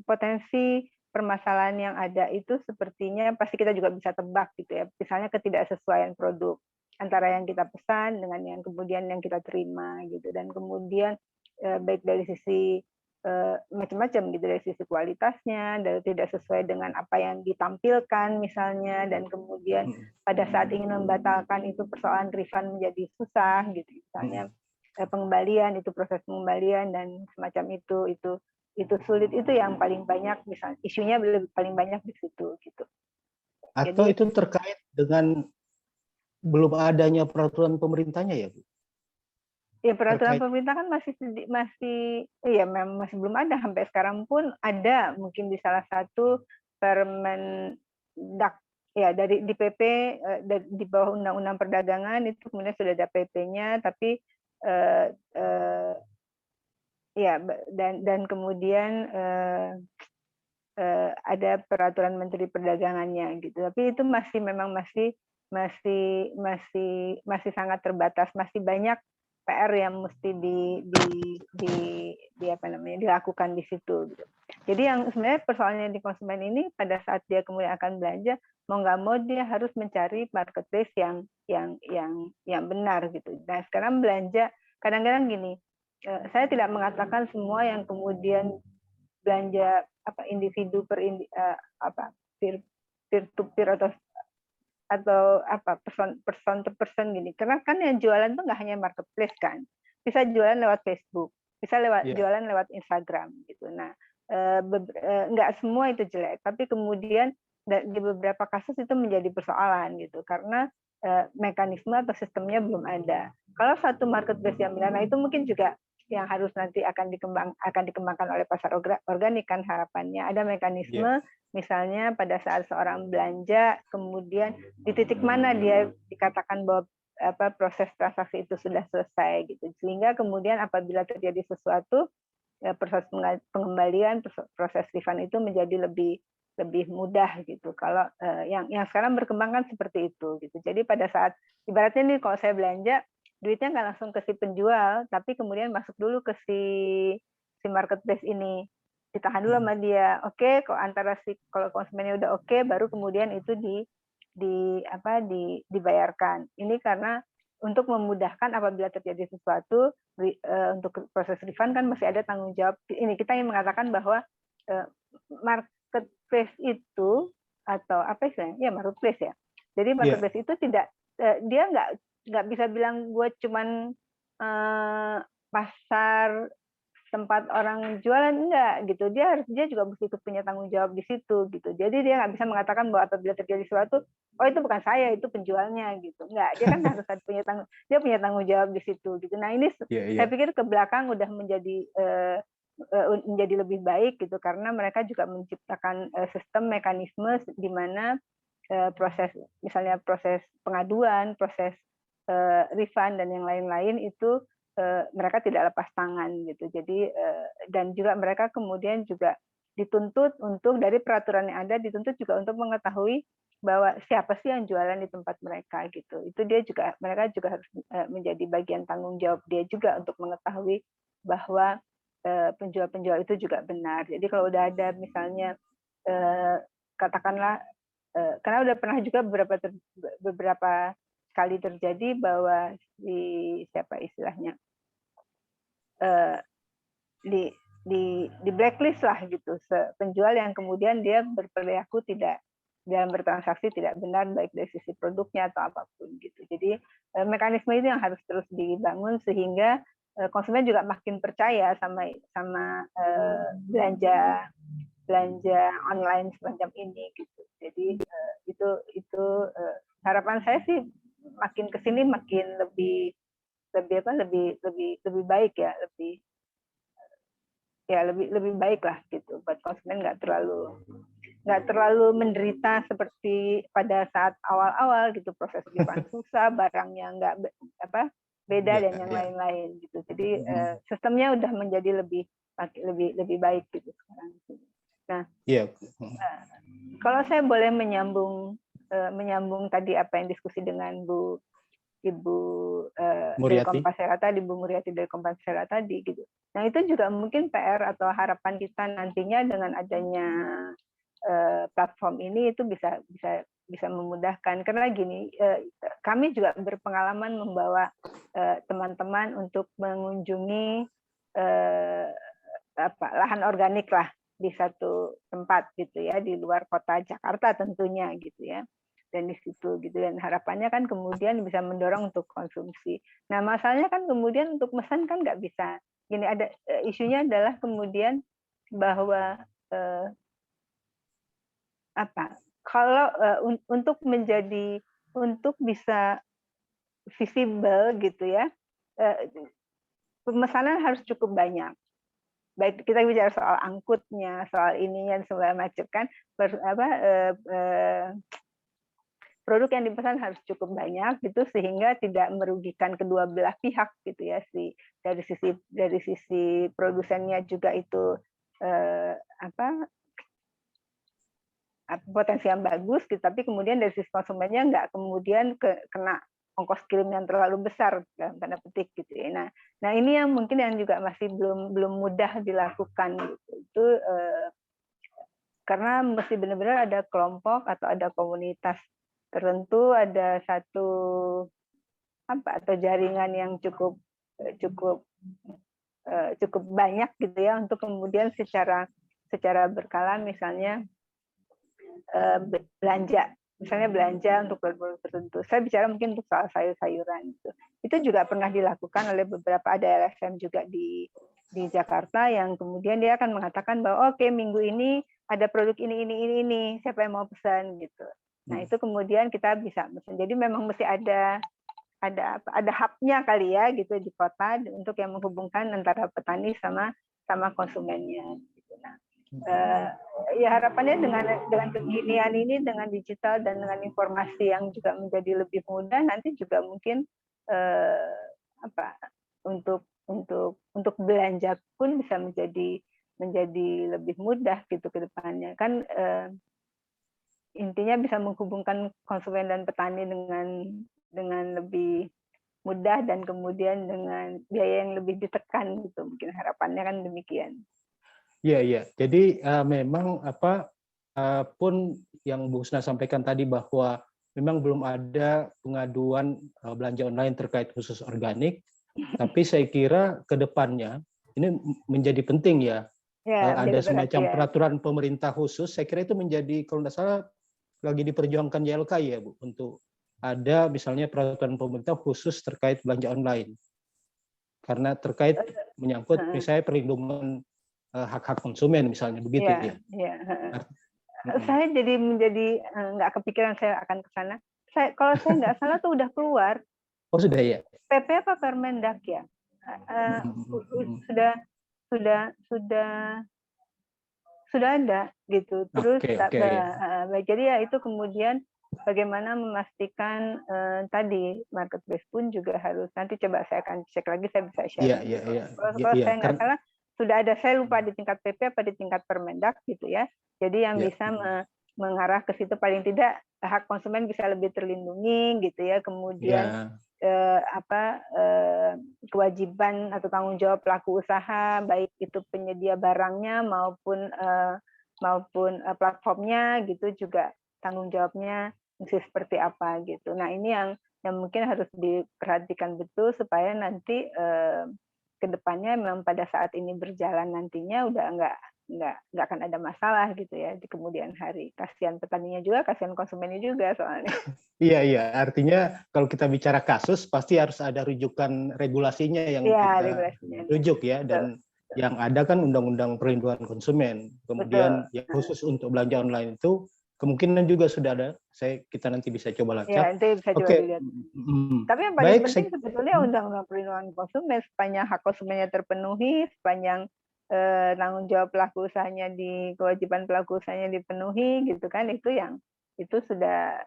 potensi permasalahan yang ada itu sepertinya pasti kita juga bisa tebak gitu ya. Misalnya ketidaksesuaian produk antara yang kita pesan dengan yang kemudian yang kita terima gitu, dan kemudian baik dari sisi macam-macam gitu, dari sisi kualitasnya, dan tidak sesuai dengan apa yang ditampilkan misalnya, dan kemudian pada saat ingin membatalkan itu persoalan refund menjadi susah gitu misalnya. pengembalian, itu proses pengembalian dan semacam itu sulit, itu yang paling banyak, misalnya isunya paling banyak di situ gitu. Atau Jadi, itu terkait dengan belum adanya peraturan pemerintahnya ya Bu? ya peraturan Terkait. pemerintah kan ya memang masih belum ada, sampai sekarang pun ada mungkin di salah satu Permendak ya, di PP di bawah Undang-Undang Perdagangan itu kemudian sudah ada PP-nya, tapi ya dan kemudian ada peraturan Menteri Perdagangannya gitu, tapi itu masih sangat terbatas, masih banyak PR yang mesti dilakukan di situ gitu. Jadi yang sebenarnya persoalannya di konsumen ini, pada saat dia kemudian akan belanja, mau nggak mau dia harus mencari marketplace yang benar gitu. Nah sekarang belanja kadang-kadang gini, saya tidak mengatakan semua yang kemudian belanja individu peer to peer atau person to person gini, karena kan yang jualan tuh nggak hanya marketplace kan, bisa jualan lewat Facebook, bisa jualan lewat Instagram gitu. Nah nggak semua itu jelek, tapi kemudian di beberapa kasus itu menjadi persoalan gitu, karena mekanisme atau sistemnya belum ada. Kalau satu marketplace yang benar, nah itu mungkin juga yang harus nanti akan dikembangkan oleh pasar organik kan, harapannya ada mekanisme. Misalnya pada saat seorang belanja, kemudian di titik mana dia dikatakan bahwa proses transaksi itu sudah selesai gitu, sehingga kemudian apabila terjadi sesuatu, proses pengembalian, proses refund itu menjadi lebih mudah gitu. Kalau yang sekarang berkembang kan seperti itu gitu. Jadi pada saat ibaratnya nih, kalau saya belanja, duitnya nggak langsung ke si penjual, tapi kemudian masuk dulu ke si marketplace ini, ditahan dulu sama dia. Oke, kalau konsumennya udah oke, baru kemudian itu dibayarkan. Ini karena untuk memudahkan apabila terjadi sesuatu, untuk proses refund kan masih ada tanggung jawab. Ini kita ingin mengatakan bahwa marketplace itu, atau apa istilahnya? Ya marketplace ya. Jadi marketplace itu tidak, dia nggak bisa bilang gue cuman pasar tempat orang jualan, enggak gitu. Dia juga mesti ikut punya tanggung jawab di situ gitu. Jadi dia nggak bisa mengatakan bahwa apabila terjadi sesuatu, oh itu bukan saya, itu penjualnya gitu. Enggak, dia kan harus punya tanggung jawab di situ gitu. Nah ini saya pikir ke belakang udah menjadi lebih baik gitu, karena mereka juga menciptakan sistem mekanisme di mana misalnya proses pengaduan, proses refund dan yang lain-lain itu mereka tidak lepas tangan gitu. Jadi dan juga mereka kemudian juga dituntut untuk, dari peraturan yang ada, dituntut juga untuk mengetahui bahwa siapa sih yang jualan di tempat mereka gitu. Itu mereka juga harus menjadi bagian tanggung jawab dia juga untuk mengetahui bahwa penjual-penjual itu juga benar. Jadi kalau udah ada misalnya katakanlah, karena udah pernah juga beberapa kali terjadi bahwa siapa istilahnya, di blacklist lah gitu, penjual yang kemudian dia berperilaku tidak dalam bertransaksi tidak benar, baik dari sisi produknya atau apapun gitu. Jadi mekanisme itu yang harus terus dibangun sehingga konsumen juga makin percaya sama belanja online semacam ini gitu. Jadi itu harapan saya sih makin kesini makin lebih baik ya, lebih baik lah gitu, buat konsumen nggak terlalu menderita seperti pada saat awal-awal gitu, proses refund susah, barangnya nggak beda dan yang lain-lain gitu. Jadi sistemnya udah menjadi lebih baik gitu sekarang. Nah, kalau saya boleh menyambung tadi apa yang diskusi dengan Ibu dari Kompasera tadi, Bu Muriati dari Kompasera tadi gitu. Nah itu juga mungkin PR atau harapan kita nantinya dengan adanya platform ini, itu bisa memudahkan, karena gini, kami juga berpengalaman membawa teman-teman untuk mengunjungi lahan organik lah di satu tempat gitu ya, di luar kota Jakarta tentunya gitu ya. dan di situ gitu, dan harapannya kan kemudian bisa mendorong untuk konsumsi. Nah masalahnya kan kemudian untuk pesan kan nggak bisa. Gini, ada isunya adalah kemudian bahwa kalau untuk bisa visible gitu ya, pemesanan harus cukup banyak. Baik kita bicara soal angkutnya, soal ininya segala macam kan, produk yang dipesan harus cukup banyak gitu sehingga tidak merugikan kedua belah pihak gitu ya, dari sisi produsennya juga itu potensi yang bagus gitu, tapi kemudian dari sisi konsumennya nggak kemudian kena ongkos kirim yang terlalu besar dalam tanda petik gitu ya. Nah ini yang mungkin yang juga masih belum mudah dilakukan gitu. Itu karena mesti benar-benar ada kelompok atau ada komunitas tertentu, ada satu atau jaringan yang cukup banyak gitu ya, untuk kemudian secara berkala misalnya belanja untuk produk tertentu. Saya bicara mungkin untuk soal sayur-sayuran gitu. Itu juga pernah dilakukan oleh beberapa, ada LSM juga di Jakarta, yang kemudian dia akan mengatakan bahwa oke, minggu ini ada produk ini, siapa yang mau pesan gitu. Nah itu kemudian kita bisa pesan. Jadi memang mesti ada hub-nya kali ya gitu di kota untuk yang menghubungkan antara petani sama konsumennya. Gitu. Nah, ya harapannya dengan kekinian ini, dengan digital dan dengan informasi yang juga menjadi lebih mudah, nanti juga mungkin untuk belanja pun bisa menjadi lebih mudah gitu ke depannya kan. Intinya bisa menghubungkan konsumen dan petani dengan lebih mudah dan kemudian dengan biaya yang lebih ditekan gitu, mungkin harapannya kan demikian. Iya. Jadi memang pun yang Bu Husna sampaikan tadi bahwa memang belum ada pengaduan belanja online terkait khusus organik, tapi saya kira ke depannya ini menjadi penting ya. Ada semacam peraturan pemerintah khusus, saya kira itu menjadi, kalau tidak salah lagi diperjuangkan YLKI ya Bu, untuk ada misalnya peraturan pemerintah khusus terkait belanja online. Karena terkait menyangkut misalnya perlindungan hak-hak konsumen misalnya begitu ya. Saya menjadi nggak kepikiran saya akan ke sana. Kalau saya nggak salah tuh udah keluar. Oh sudah ya. PP apa Permendak ya? Sudah ada gitu. Terus jadi ya itu kemudian bagaimana memastikan tadi marketplace pun juga harus, nanti coba saya akan cek lagi, saya bisa share. Kalau saya nggak salah sudah ada, saya lupa di tingkat PP apa di tingkat Permendak gitu ya. Jadi yang bisa mengarah ke situ, paling tidak hak konsumen bisa lebih terlindungi gitu ya. Kemudian kewajiban atau tanggung jawab pelaku usaha, baik itu penyedia barangnya maupun platformnya gitu, juga tanggung jawabnya mesti seperti apa gitu. Nah ini yang mungkin harus diperhatikan betul supaya nanti kedepannya memang pada saat ini berjalan nantinya udah nggak akan ada masalah gitu ya di kemudian hari. Kasihan petaninya juga, kasihan konsumennya juga soalnya. Iya. Artinya kalau kita bicara kasus pasti harus ada rujukan regulasinya yang kita rujuk ya. Dan yang ada kan Undang-Undang Perlindungan Konsumen. Kemudian yang khusus untuk belanja online itu kemungkinan juga sudah ada. Kita nanti bisa coba lacak. Ya, nanti bisa coba dilihat. Tapi yang paling penting sebetulnya Undang-Undang Perlindungan Konsumen, sepanjang hak konsumennya terpenuhi, sepanjang tanggung jawab pelaku usahanya kewajiban pelaku usahanya dipenuhi gitu kan, itu sudah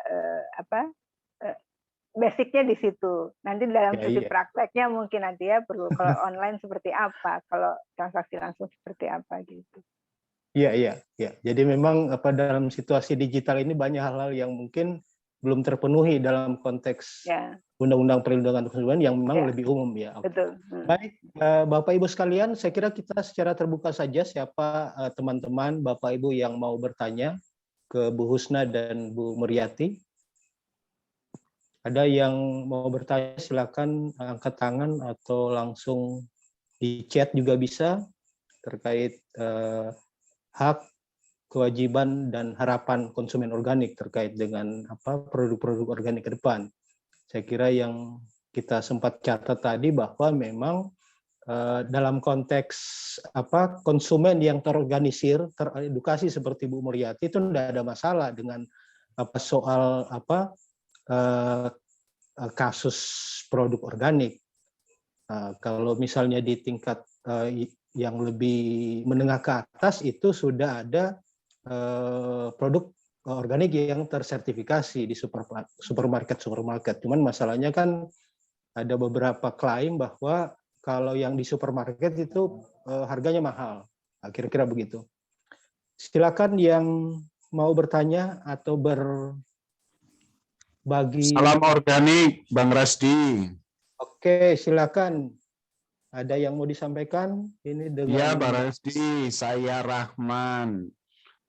basicnya di situ. Nanti dalam sisi prakteknya mungkin nanti ya perlu, kalau online seperti apa, kalau transaksi langsung seperti apa gitu. Iya. Jadi memang dalam situasi digital ini banyak hal-hal yang mungkin belum terpenuhi dalam konteks Undang-Undang Perlindungan Konsumen yang memang lebih umum ya. Betul. Baik, Bapak Ibu sekalian, saya kira kita secara terbuka saja siapa teman-teman Bapak Ibu yang mau bertanya ke Bu Husna dan Bu Muriati. Ada yang mau bertanya silakan angkat tangan atau langsung di chat juga bisa terkait hak kewajiban dan harapan konsumen organik terkait dengan produk-produk organik ke depan. Saya kira yang kita sempat catat tadi bahwa memang dalam konteks konsumen yang terorganisir, teredukasi seperti Bu Muriati itu tidak ada masalah dengan soal kasus produk organik. Kalau misalnya di tingkat yang lebih menengah ke atas itu sudah ada produk organik yang tersertifikasi di supermarket. Cuman masalahnya kan ada beberapa klaim bahwa kalau yang di supermarket itu harganya mahal. Kira-kira begitu. Silakan yang mau bertanya atau berbagi. Salam organik, Bang Rasdi. Oke, silakan. Ada yang mau disampaikan? Ini dengan... Ya, Bang Rasdi, saya Rahman.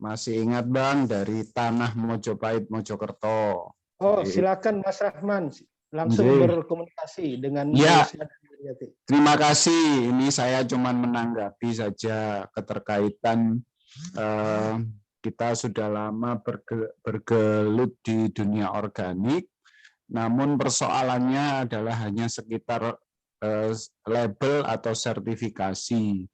Masih ingat Bang dari Tanah Mojopahit, Mojokerto. Oh, silakan Mas Rahman. Langsung berkomunikasi dengan ya. Terima kasih. Ini saya cuma menanggapi saja keterkaitan kita sudah lama bergelut di dunia organik, namun persoalannya adalah hanya sekitar label atau sertifikasi.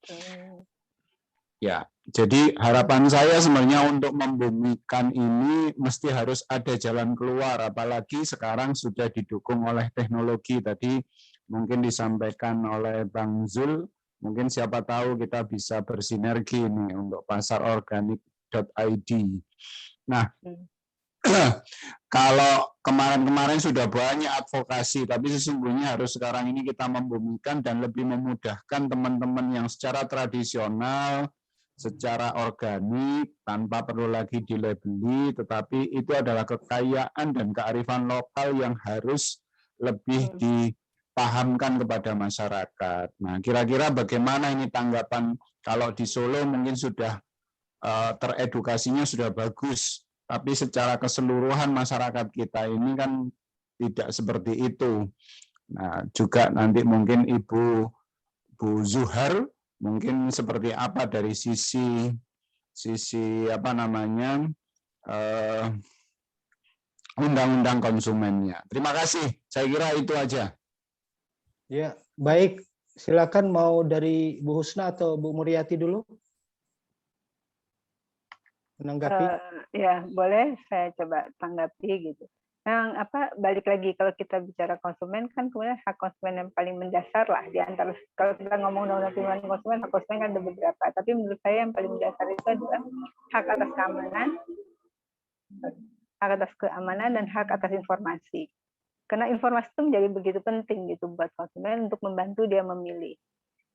Ya, jadi harapan saya sebenarnya untuk membumikan ini mesti harus ada jalan keluar, apalagi sekarang sudah didukung oleh teknologi. Tadi mungkin disampaikan oleh Bang Zul, mungkin siapa tahu kita bisa bersinergi nih untuk pasarorganik.id. Nah, kalau kemarin-kemarin sudah banyak advokasi, tapi sesungguhnya harus sekarang ini kita membumikan dan lebih memudahkan teman-teman yang secara tradisional, secara organik, tanpa perlu lagi dilabeli, tetapi itu adalah kekayaan dan kearifan lokal yang harus lebih dipahamkan kepada masyarakat. Nah, kira-kira bagaimana ini tanggapan kalau di Solo mungkin sudah teredukasinya sudah bagus, tapi secara keseluruhan masyarakat kita ini kan tidak seperti itu. Nah, juga nanti mungkin Bu Zuhar mungkin seperti apa dari sisi undang-undang konsumennya. Terima kasih. Saya kira itu aja. Ya, baik. Silakan mau dari Bu Husna atau Bu Muriati dulu menanggapi. Ya, boleh saya coba tanggapi gitu. Yang balik lagi kalau kita bicara konsumen kan kemudian hak konsumen yang paling mendasar lah di antara, kalau kita ngomong undang-undang perlindungan konsumen, hak konsumen kan ada beberapa, tapi menurut saya yang paling mendasar itu adalah hak atas keamanan dan hak atas informasi. Karena informasi itu menjadi begitu penting gitu buat konsumen untuk membantu dia memilih.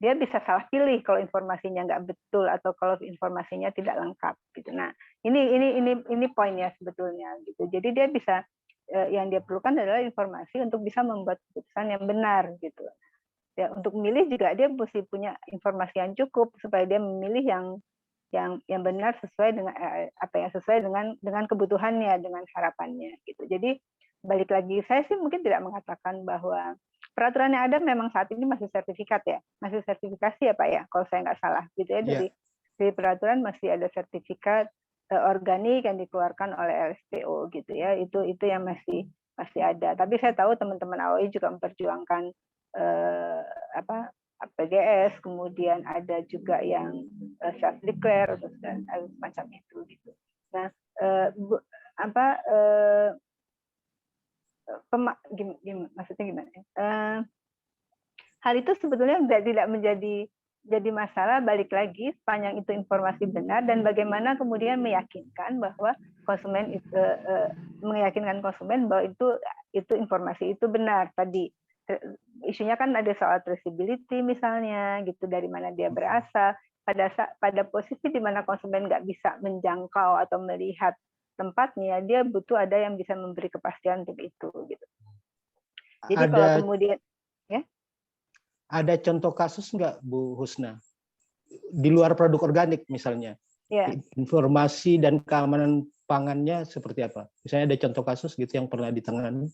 Dia bisa salah pilih kalau informasinya nggak betul atau kalau informasinya tidak lengkap gitu. Nah, ini poinnya sebetulnya gitu. Jadi dia bisa yang dia perlukan adalah informasi untuk bisa membuat keputusan yang benar gitu. Ya, untuk memilih juga dia mesti punya informasi yang cukup supaya dia memilih yang benar sesuai dengan sesuai dengan kebutuhannya, dengan harapannya gitu. Jadi balik lagi, saya sih mungkin tidak mengatakan bahwa peraturan yang ada memang saat ini masih sertifikat ya, masih sertifikasi ya Pak ya, kalau saya nggak salah gitu ya. Dari peraturan masih ada sertifikat organik yang dikeluarkan oleh LSPO gitu ya, itu yang masih ada. Tapi saya tahu teman-teman AOI juga memperjuangkan PGS, kemudian ada juga yang self declare dan semacam itu gitu. Nah, maksudnya gimana? Hal itu sebetulnya tidak menjadi masalah, balik lagi sepanjang itu informasi benar dan bagaimana kemudian meyakinkan bahwa konsumen meyakinkan konsumen bahwa itu informasi itu benar. Tadi isunya kan ada soal traceability misalnya gitu, dari mana dia berasal, pada posisi di mana konsumen nggak bisa menjangkau atau melihat tempatnya, dia butuh ada yang bisa memberi kepastian untuk itu gitu. Jadi kalau kemudian ya, ada contoh kasus nggak Bu Husna di luar produk organik misalnya, informasi dan keamanan pangannya seperti apa? Misalnya ada contoh kasus gitu yang pernah ditangani?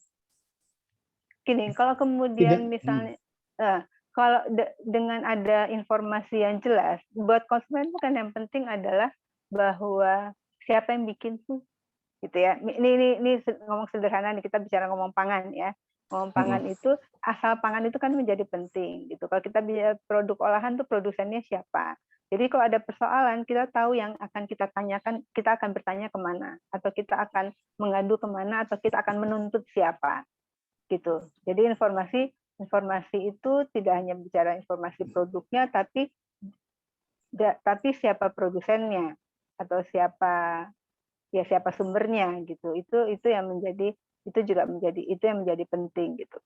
Gini, kalau kemudian misalnya kalau dengan ada informasi yang jelas, buat konsumen kan yang penting adalah bahwa siapa yang bikin sih, gitu ya. Ini ngomong sederhana nih, kita bicara ngomong pangan ya. Ngomong pangan itu, asal pangan itu kan menjadi penting gitu. Kalau kita bicara produk olahan tuh produsennya siapa. Jadi kalau ada persoalan, kita tahu yang akan kita tanyakan, kita akan bertanya kemana, atau kita akan mengadu kemana, atau kita akan menuntut siapa, gitu. Jadi informasi itu tidak hanya bicara informasi produknya, tapi siapa produsennya atau siapa sumbernya gitu. Itu yang menjadi yang menjadi penting gitu.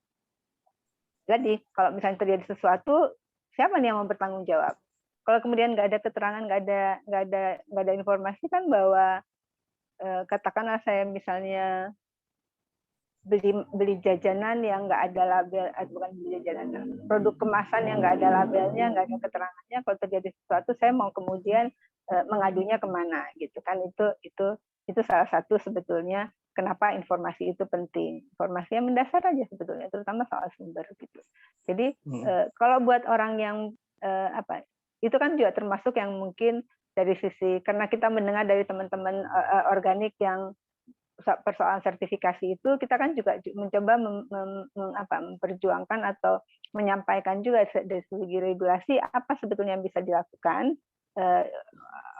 Jadi kalau misalnya terjadi sesuatu, siapa nih yang mau bertanggung jawab? Kalau kemudian nggak ada keterangan, nggak ada informasi kan bahwa katakanlah saya misalnya beli jajanan yang nggak ada label, bukan beli jajanan, produk kemasan yang nggak ada labelnya, nggak ada keterangannya. Kalau terjadi sesuatu, saya mau kemudian mengadunya kemana gitu kan? Itu salah satu sebetulnya kenapa informasi itu penting. Informasi yang mendasar aja sebetulnya, terutama soal sumber gitu. Jadi kalau buat orang yang itu kan juga termasuk yang mungkin dari sisi, karena kita mendengar dari teman-teman organik yang persoalan sertifikasi itu, kita kan juga mencoba memperjuangkan atau menyampaikan juga dari segi regulasi apa sebetulnya yang bisa dilakukan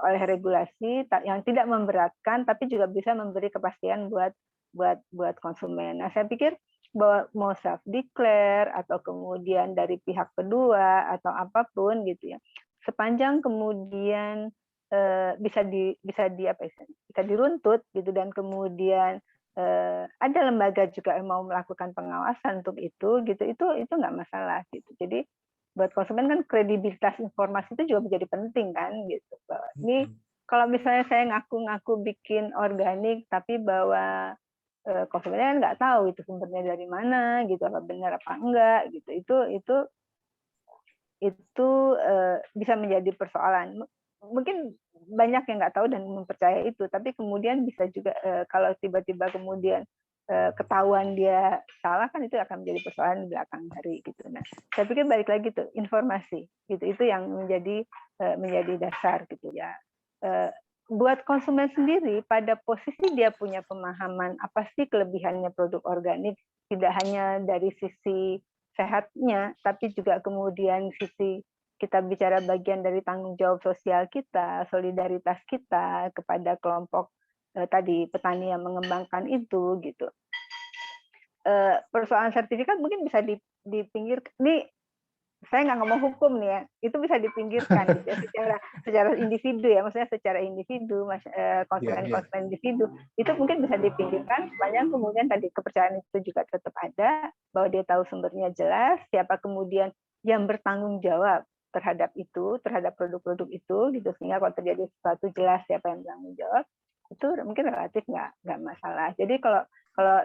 oleh regulasi yang tidak memberatkan tapi juga bisa memberi kepastian buat konsumen. Nah, saya pikir bahwa mau self declare atau kemudian dari pihak kedua atau apapun gitu ya, sepanjang kemudian bisa diruntut gitu, dan kemudian ada lembaga juga yang mau melakukan pengawasan untuk itu gitu, itu nggak masalah gitu. Jadi buat konsumen kan kredibilitas informasi itu juga menjadi penting kan gitu. Ini kalau misalnya saya ngaku-ngaku bikin organik tapi bahwa konsumennya kan nggak tahu itu sumbernya dari mana gitu, apa benar apa enggak gitu, itu bisa menjadi persoalan. Mungkin banyak yang nggak tahu dan mempercayai itu, tapi kemudian bisa juga kalau tiba-tiba kemudian ketahuan dia salah, kan itu akan menjadi persoalan di belakang hari gitu. Nah, saya pikir balik lagi tuh informasi gitu, itu yang menjadi dasar gitu ya. Buat konsumen sendiri, pada posisi dia punya pemahaman apa sih kelebihannya produk organik, tidak hanya dari sisi sehatnya, tapi juga kemudian sisi kita bicara bagian dari tanggung jawab sosial kita, solidaritas kita kepada kelompok tadi petani yang mengembangkan itu gitu. Persoalan sertifikat mungkin bisa dipinggir. Ini saya nggak ngomong hukum nih ya, itu bisa dipinggirkan gitu ya, secara individu ya, maksudnya secara individu, konsumen individu itu mungkin bisa dipinggirkan. Sepanjang kemudian tadi kepercayaan itu juga tetap ada, bahwa dia tahu sumbernya jelas, siapa kemudian yang bertanggung jawab terhadap produk-produk itu gitu, sehingga kalau terjadi sesuatu jelas siapa yang bertanggung jawab, itu mungkin relatif nggak masalah. Jadi kalau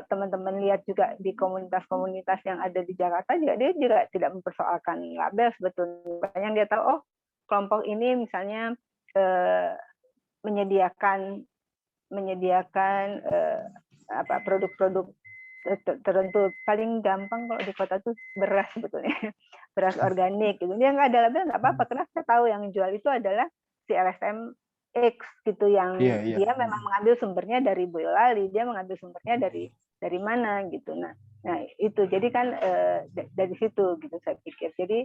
teman-teman lihat juga di komunitas-komunitas yang ada di Jakarta juga, dia juga tidak mempersoalkan label sebetulnya. Yang dia tahu, oh kelompok ini misalnya menyediakan produk-produk tertentu. Paling gampang kalau di kota tuh beras sebetulnya, beras organik gitu. Dia nggak ada label nggak apa-apa, karena saya tahu yang jual itu adalah si LSM X gitu, yang dia memang mengambil sumbernya dari Boyolali, dia mengambil sumbernya dari mana gitu. Nah itu jadi kan dari situ gitu saya pikir. Jadi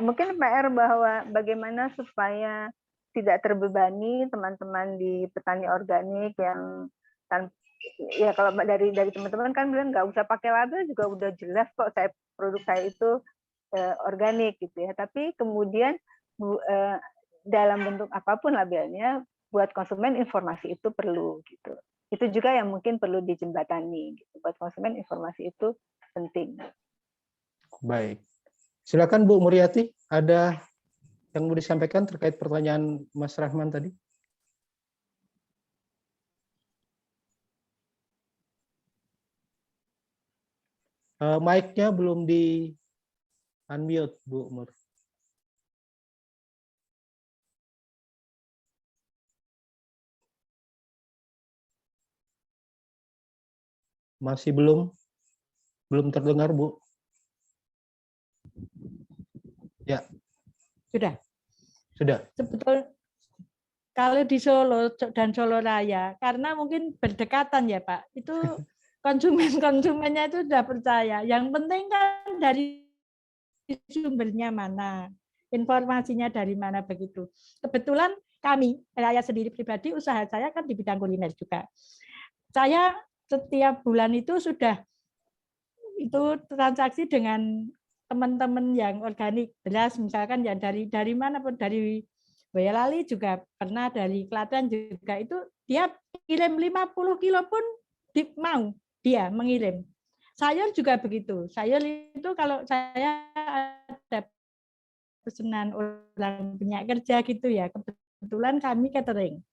mungkin PR bahwa bagaimana supaya tidak terbebani teman-teman di petani organik yang ya kalau dari teman-teman kan bilang nggak usah pakai label juga udah jelas kok produk saya itu organik gitu ya. Tapi kemudian dalam bentuk apapun labelnya, buat konsumen informasi itu perlu gitu. Itu juga yang mungkin perlu dijembatani gitu. Buat konsumen informasi itu penting. Baik. Silakan Bu Muriati, ada yang mau disampaikan terkait pertanyaan Mas Rahman tadi? Mic-nya belum di unmute, Bu Mur. Masih belum terdengar, Bu. Ya. Sudah. Sudah. Sebetulnya kalau di Solo dan Solo Raya, karena mungkin berdekatan ya Pak, itu konsumennya itu sudah percaya. Yang penting kan dari sumbernya mana, informasinya dari mana begitu. Kebetulan saya sendiri pribadi, usaha saya kan di bidang kuliner juga. Saya setiap bulan itu sudah transaksi dengan teman-teman yang organik, beras misalkan ya dari mana pun, dari Boyolali juga pernah, dari Klaten juga, itu dia kirim 50 kilo pun mau dia mengirim. Sayur juga begitu. Sayur itu kalau saya ada pesanan orang punya kerja gitu ya, kebetulan kami catering,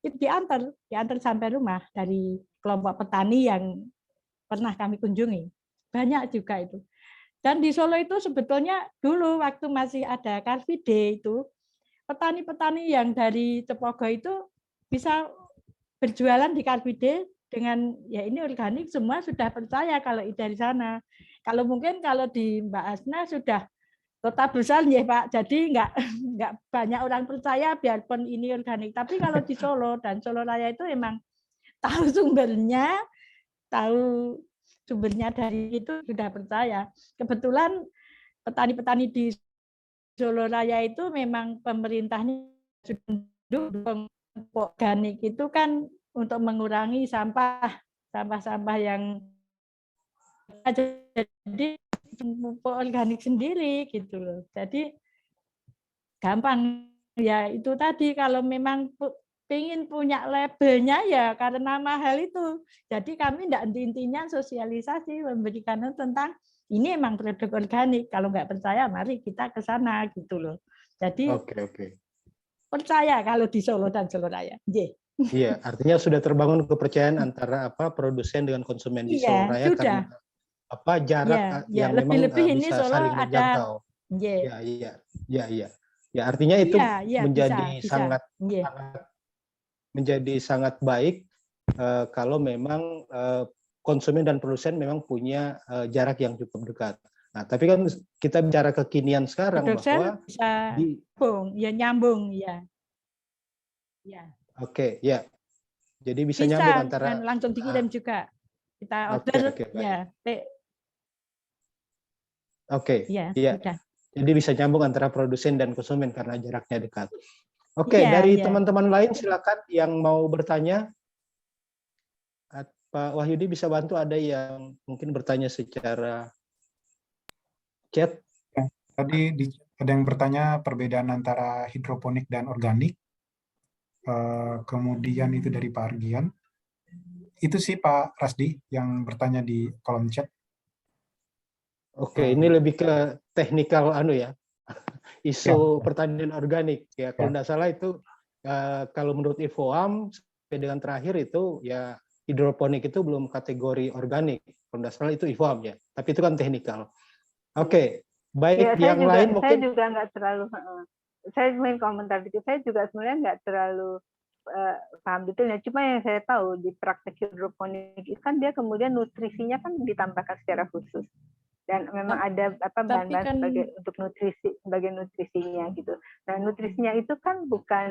itu diantar sampai rumah dari kelompok petani yang pernah kami kunjungi. Banyak juga itu. Dan di Solo itu sebetulnya dulu waktu masih ada Car Free Day itu, petani-petani yang dari Cepogo itu bisa berjualan di Car Free Day dengan ya ini organik, semua sudah percaya kalau dari sana. Kalau mungkin kalau di Mbak Asna sudah kota besar ya Pak, jadi nggak banyak orang percaya biarpun ini organik. Tapi kalau di Solo dan Solo Raya itu emang tahu sumbernya dari itu sudah percaya. Kebetulan petani-petani di Solo Raya itu memang pemerintahnya sudah mendukung organik itu kan untuk mengurangi sampah yang jadi pupuk organik sendiri gitu loh. Jadi gampang ya, itu tadi kalau memang pengen punya labelnya ya karena mahal itu. Jadi kami tidak intinya sosialisasi, memberikan tentang ini emang produk organik. Kalau nggak percaya mari kita ke sana gitu loh. Jadi percaya kalau di Solo dan Solo Raya. Iya, artinya sudah terbangun kepercayaan antara produsen dengan konsumen di Solo Raya sudah. Karena jarak yang lebih-lebih memang ini bisa Solo saling menjangkau. Iya. Ya, artinya itu menjadi sangat baik kalau memang konsumen dan produsen memang punya jarak yang cukup dekat. Nah, tapi kan kita bicara kekinian sekarang produsen bahwa bisa nyambung ya. Oke, ya. Jadi bisa nyambung antara langsung dikirim juga. Kita order ya. Iya. Jadi bisa nyambung antara produsen dan konsumen karena jaraknya dekat. Dari teman-teman lain silakan yang mau bertanya. Pak Wahyudi bisa bantu, ada yang mungkin bertanya secara chat. Tadi ada yang bertanya perbedaan antara hidroponik dan organik. Kemudian itu dari Pak Argian. Itu sih Pak Rasdi yang bertanya di kolom chat. Ini lebih ke teknikal isu pertanian organik ya. Kalau tidak salah itu kalau menurut IFOAM sampai dengan terakhir itu ya hidroponik itu belum kategori organik. Kalau tidak salah itu IFOAM ya. Tapi itu kan teknikal. Baik ya, yang lain mungkin. Saya juga nggak terlalu. Saya ingin komentar dikit. Saya juga sebenarnya nggak terlalu paham detailnya. Cuma yang saya tahu di praktek hidroponik itu kan dia kemudian nutrisinya kan ditambahkan secara khusus. Dan memang ada bahan-bahan untuk nutrisi, sebagai nutrisinya gitu. Nah, nutrisinya itu kan bukan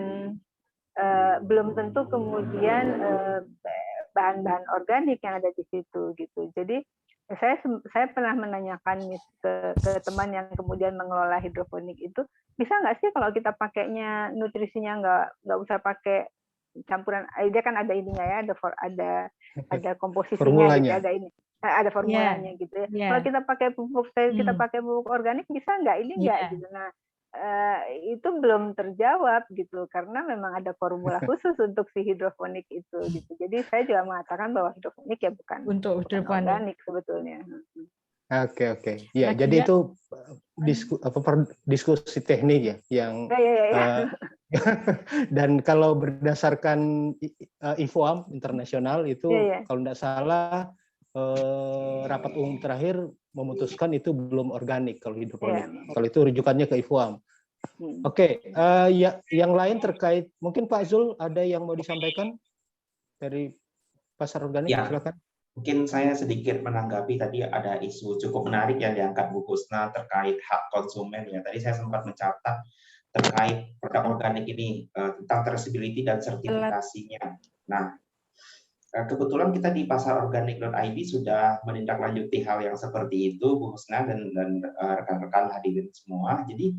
belum tentu kemudian bahan-bahan organik yang ada di situ gitu. Jadi saya pernah menanyakan ke teman yang kemudian mengelola hidroponik itu, bisa nggak sih kalau kita pakainya nutrisinya nggak usah pakai campuran, dia kan ada ininya ya, ada komposisinya gitu, ada formulanya gitu ya. Kalau kita pakai pupuk organik bisa nggak ini nggak gitu. Nah itu belum terjawab gitu karena memang ada formula khusus untuk si hidroponik itu gitu. Jadi saya juga mengatakan bahwa hidroponik ya bukan organik sebetulnya. Oke. Ya, jadi itu diskusi teknik ya yang dan kalau berdasarkan IFOAM internasional itu kalau tidak salah rapat umum terakhir memutuskan itu belum organik kalau hidroponik. Kalau itu rujukannya ke IFOAM. Yang lain terkait mungkin Pak Zul ada yang mau disampaikan dari pasar organik, silakan. Mungkin saya sedikit menanggapi tadi ada isu cukup menarik yang diangkat Bu Kusna terkait hak konsumen ya. Tadi saya sempat mencatat terkait produk organik ini, tentang traceability dan sertifikasinya. Nah, kebetulan kita di pasarorganik.id sudah menindaklanjuti hal yang seperti itu, Bu Husna dan rekan-rekan hadirin semua. Jadi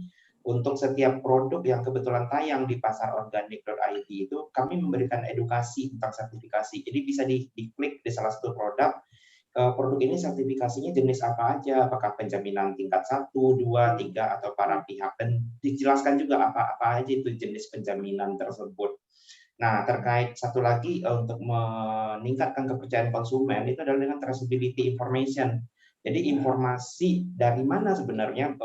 untuk setiap produk yang kebetulan tayang di pasarorganik.id itu kami memberikan edukasi tentang sertifikasi. Jadi bisa diklik di salah satu produk ini sertifikasinya jenis apa aja, apakah penjaminan tingkat 1, 2, 3 atau para pihak, dan dijelaskan juga apa aja itu jenis penjaminan tersebut. Nah, terkait satu lagi untuk meningkatkan kepercayaan konsumen itu adalah dengan traceability information. Jadi informasi dari mana sebenarnya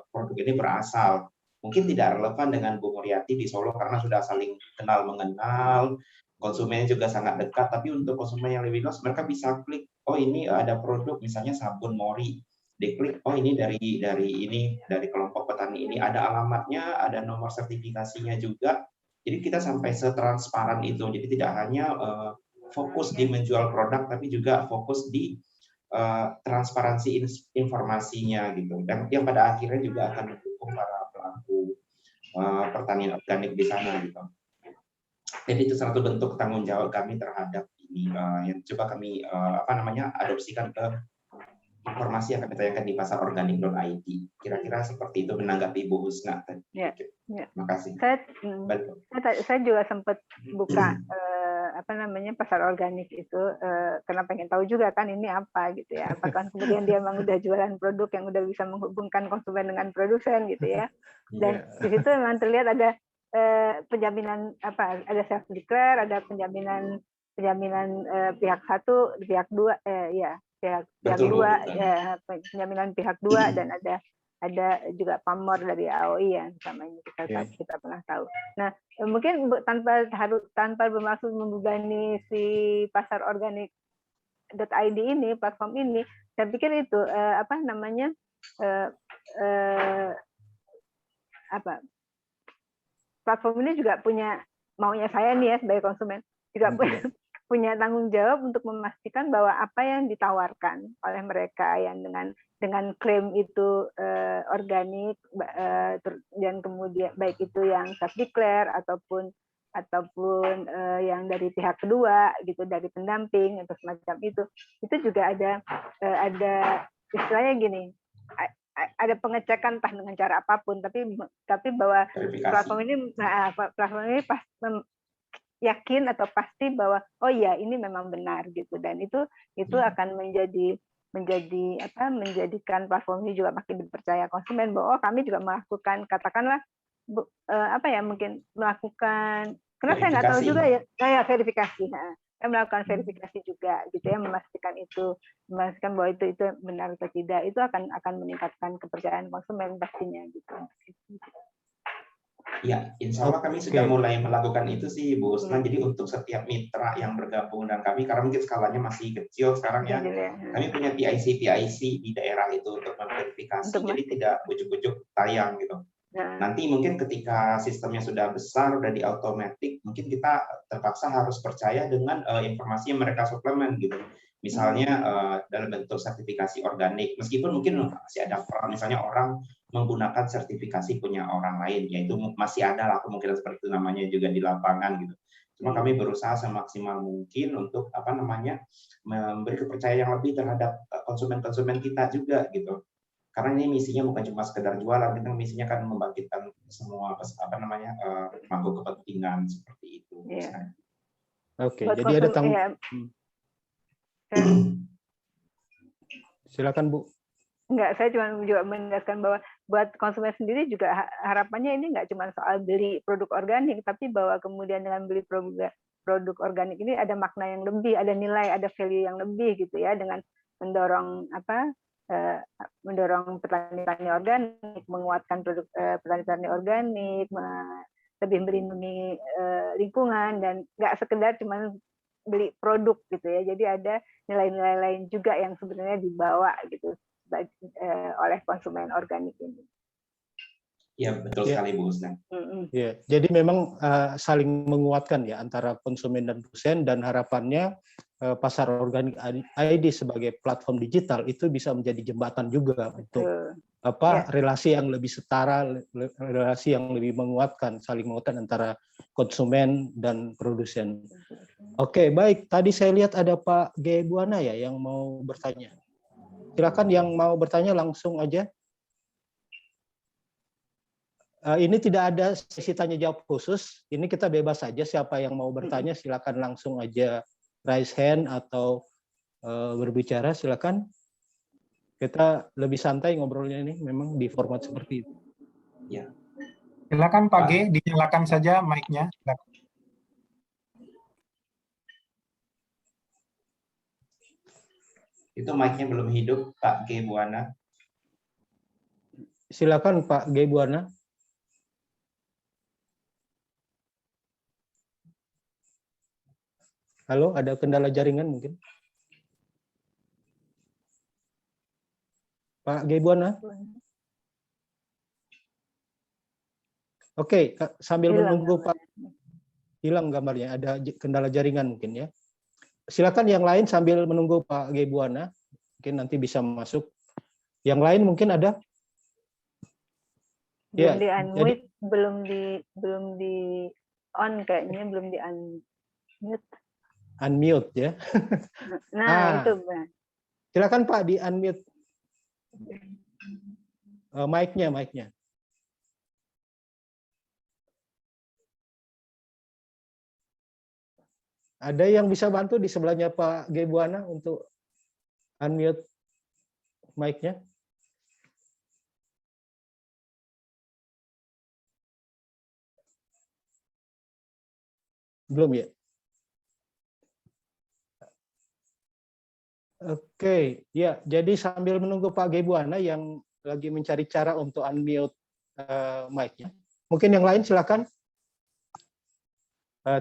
produk ini berasal. Mungkin tidak relevan dengan Bu Muriati di Solo karena sudah saling kenal mengenal, konsumennya juga sangat dekat. Tapi untuk konsumen yang lebih luas, mereka bisa klik, oh ini ada produk misalnya sabun Mori, diklik, oh ini dari kelompok petani ini, ada alamatnya, ada nomor sertifikasinya juga. Jadi kita sampai setransparan itu. Jadi tidak hanya fokus di menjual produk, tapi juga fokus di transparansi informasinya gitu. Dan yang pada akhirnya juga akan mendukung para pelaku pertanian organik di sana gitu. Jadi itu satu bentuk tanggung jawab kami terhadap ini yang coba kami adopsikan ke informasi yang kami tayangkan di pasarorganik.id. Kira-kira seperti itu menanggapi Bu Husna. Ya. Terima kasih. Saya juga sempat buka pasar organik itu karena pengen tahu juga kan ini apa gitu ya. Apakah kemudian dia memang udah jualan produk yang udah bisa menghubungkan konsumen dengan produsen gitu ya. Dan di situ memang terlihat ada penjaminan ada self declare, ada penjaminan pihak 1, pihak 2 pihak 2 ya, penjaminan pihak 2 dan ada juga pamor dari AOI yang sama ini kita pernah tahu. Nah, mungkin tanpa bermaksud membebani si pasarorganik.id ini, platform ini, saya pikir itu platform ini juga punya, maunya saya nih ya sebagai konsumen juga punya tanggung jawab untuk memastikan bahwa apa yang ditawarkan oleh mereka yang dengan klaim itu organik dan kemudian baik itu yang self declare ataupun yang dari pihak kedua gitu, dari pendamping atau semacam itu juga ada istilahnya gini, ada pengecekan entah dengan cara apapun, tapi bahwa platform ini yakin atau pasti bahwa oh ya ini memang benar gitu, dan itu akan menjadikan platform ini juga makin dipercaya konsumen bahwa kami juga melakukan, katakanlah mungkin melakukan, karena saya nggak tahu juga ya, verifikasi. Saya melakukan verifikasi juga gitu ya, memastikan bahwa itu benar atau tidak, itu akan meningkatkan kepercayaan konsumen pastinya gitu. Ya, insya Allah kami sudah mulai melakukan itu sih, Bu Husna. Jadi untuk setiap mitra yang bergabung dengan kami, karena mungkin skalanya masih kecil sekarang ya, kami punya PIC di daerah itu untuk memverifikasi. Jadi tidak ujuk-ujuk tayang gitu. Nanti mungkin ketika sistemnya sudah besar, udah di-automatic, mungkin kita terpaksa harus percaya dengan informasi yang mereka suplemen gitu. Misalnya dalam bentuk sertifikasi organik, meskipun mungkin masih ada misalnya orang menggunakan sertifikasi punya orang lain, yaitu masih ada lah kemungkinan seperti itu namanya juga di lapangan gitu. Cuma kami berusaha semaksimal mungkin untuk memberi kepercayaan yang lebih terhadap konsumen-konsumen kita juga gitu. Karena ini misinya bukan cuma sekedar jualan, kita misinya kan membangkitkan semua pemangku kepentingan seperti itu. Yeah. Oke, jadi ada silakan Bu. Enggak, saya cuma juga menegaskan bahwa buat konsumen sendiri juga harapannya ini enggak cuma soal beli produk organik, tapi bahwa kemudian dengan beli produk organik ini ada makna yang lebih, ada nilai, ada value yang lebih gitu ya, dengan mendorong petani organik, menguatkan produk petani organik, lebih melindungi lingkungan, dan nggak sekedar cuma beli produk gitu ya. Jadi ada nilai-nilai lain juga yang sebenarnya dibawa gitu oleh konsumen organik ini. Ya, betul sekali Bu Husna. Ya, jadi memang saling menguatkan ya antara konsumen dan produsen, dan harapannya pasar organik ID sebagai platform digital itu bisa menjadi jembatan juga untuk relasi yang lebih setara, relasi yang lebih menguatkan, saling menguatkan antara konsumen dan produsen. Oke, baik. Tadi saya lihat ada Pak G. Buana ya yang mau bertanya. Silakan yang mau bertanya langsung aja. Ini tidak ada sesi tanya jawab khusus. Ini kita bebas saja, siapa yang mau bertanya silakan langsung aja raise hand atau berbicara, silakan. Kita lebih santai ngobrolnya ini, memang di format seperti itu. Ya. Silakan Pak G, dinyalakan saja mic-nya. Itu mic-nya belum hidup, Pak G. Buana. Silakan Pak G. Buana. Halo, ada kendala jaringan mungkin? Pak G. Buana? Oke, sambil menunggu Pak, hilang gambarnya, ada kendala jaringan mungkin ya. Silakan yang lain sambil menunggu Pak G. Buana, mungkin nanti bisa masuk. Yang lain mungkin ada? Belum di unmute, belum di on kayaknya, belum di unmute. Unmute ya. Nah, itu Bang. Silakan Pak di unmute. Mic-nya. Ada yang bisa bantu di sebelahnya Pak G. Buana untuk unmute mic-nya? Belum ya? Oke, ya. Jadi sambil menunggu Pak G. Buana yang lagi mencari cara untuk unmute mic-nya. Mungkin yang lain silakan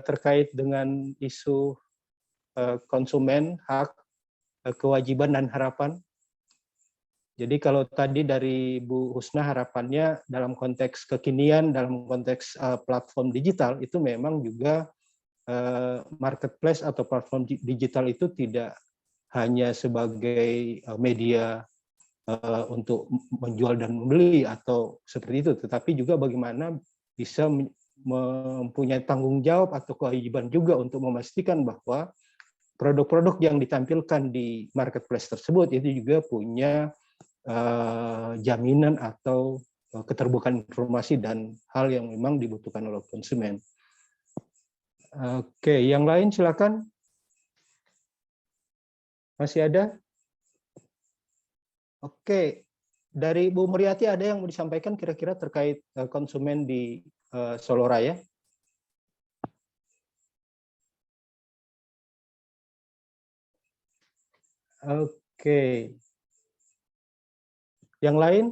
terkait dengan isu konsumen, hak, kewajiban dan harapan. Jadi kalau tadi dari Bu Husna harapannya dalam konteks kekinian, dalam konteks platform digital itu memang juga marketplace atau platform digital itu tidak hanya sebagai media untuk menjual dan membeli atau seperti itu, tetapi juga bagaimana bisa mempunyai tanggung jawab atau kewajiban juga untuk memastikan bahwa produk-produk yang ditampilkan di marketplace tersebut itu juga punya jaminan atau keterbukaan informasi dan hal yang memang dibutuhkan oleh konsumen. Oke, yang lain silakan. Masih ada? Oke, dari Bu Muriati ada yang mau disampaikan kira-kira terkait konsumen di Solo Raya? Oke. Yang lain?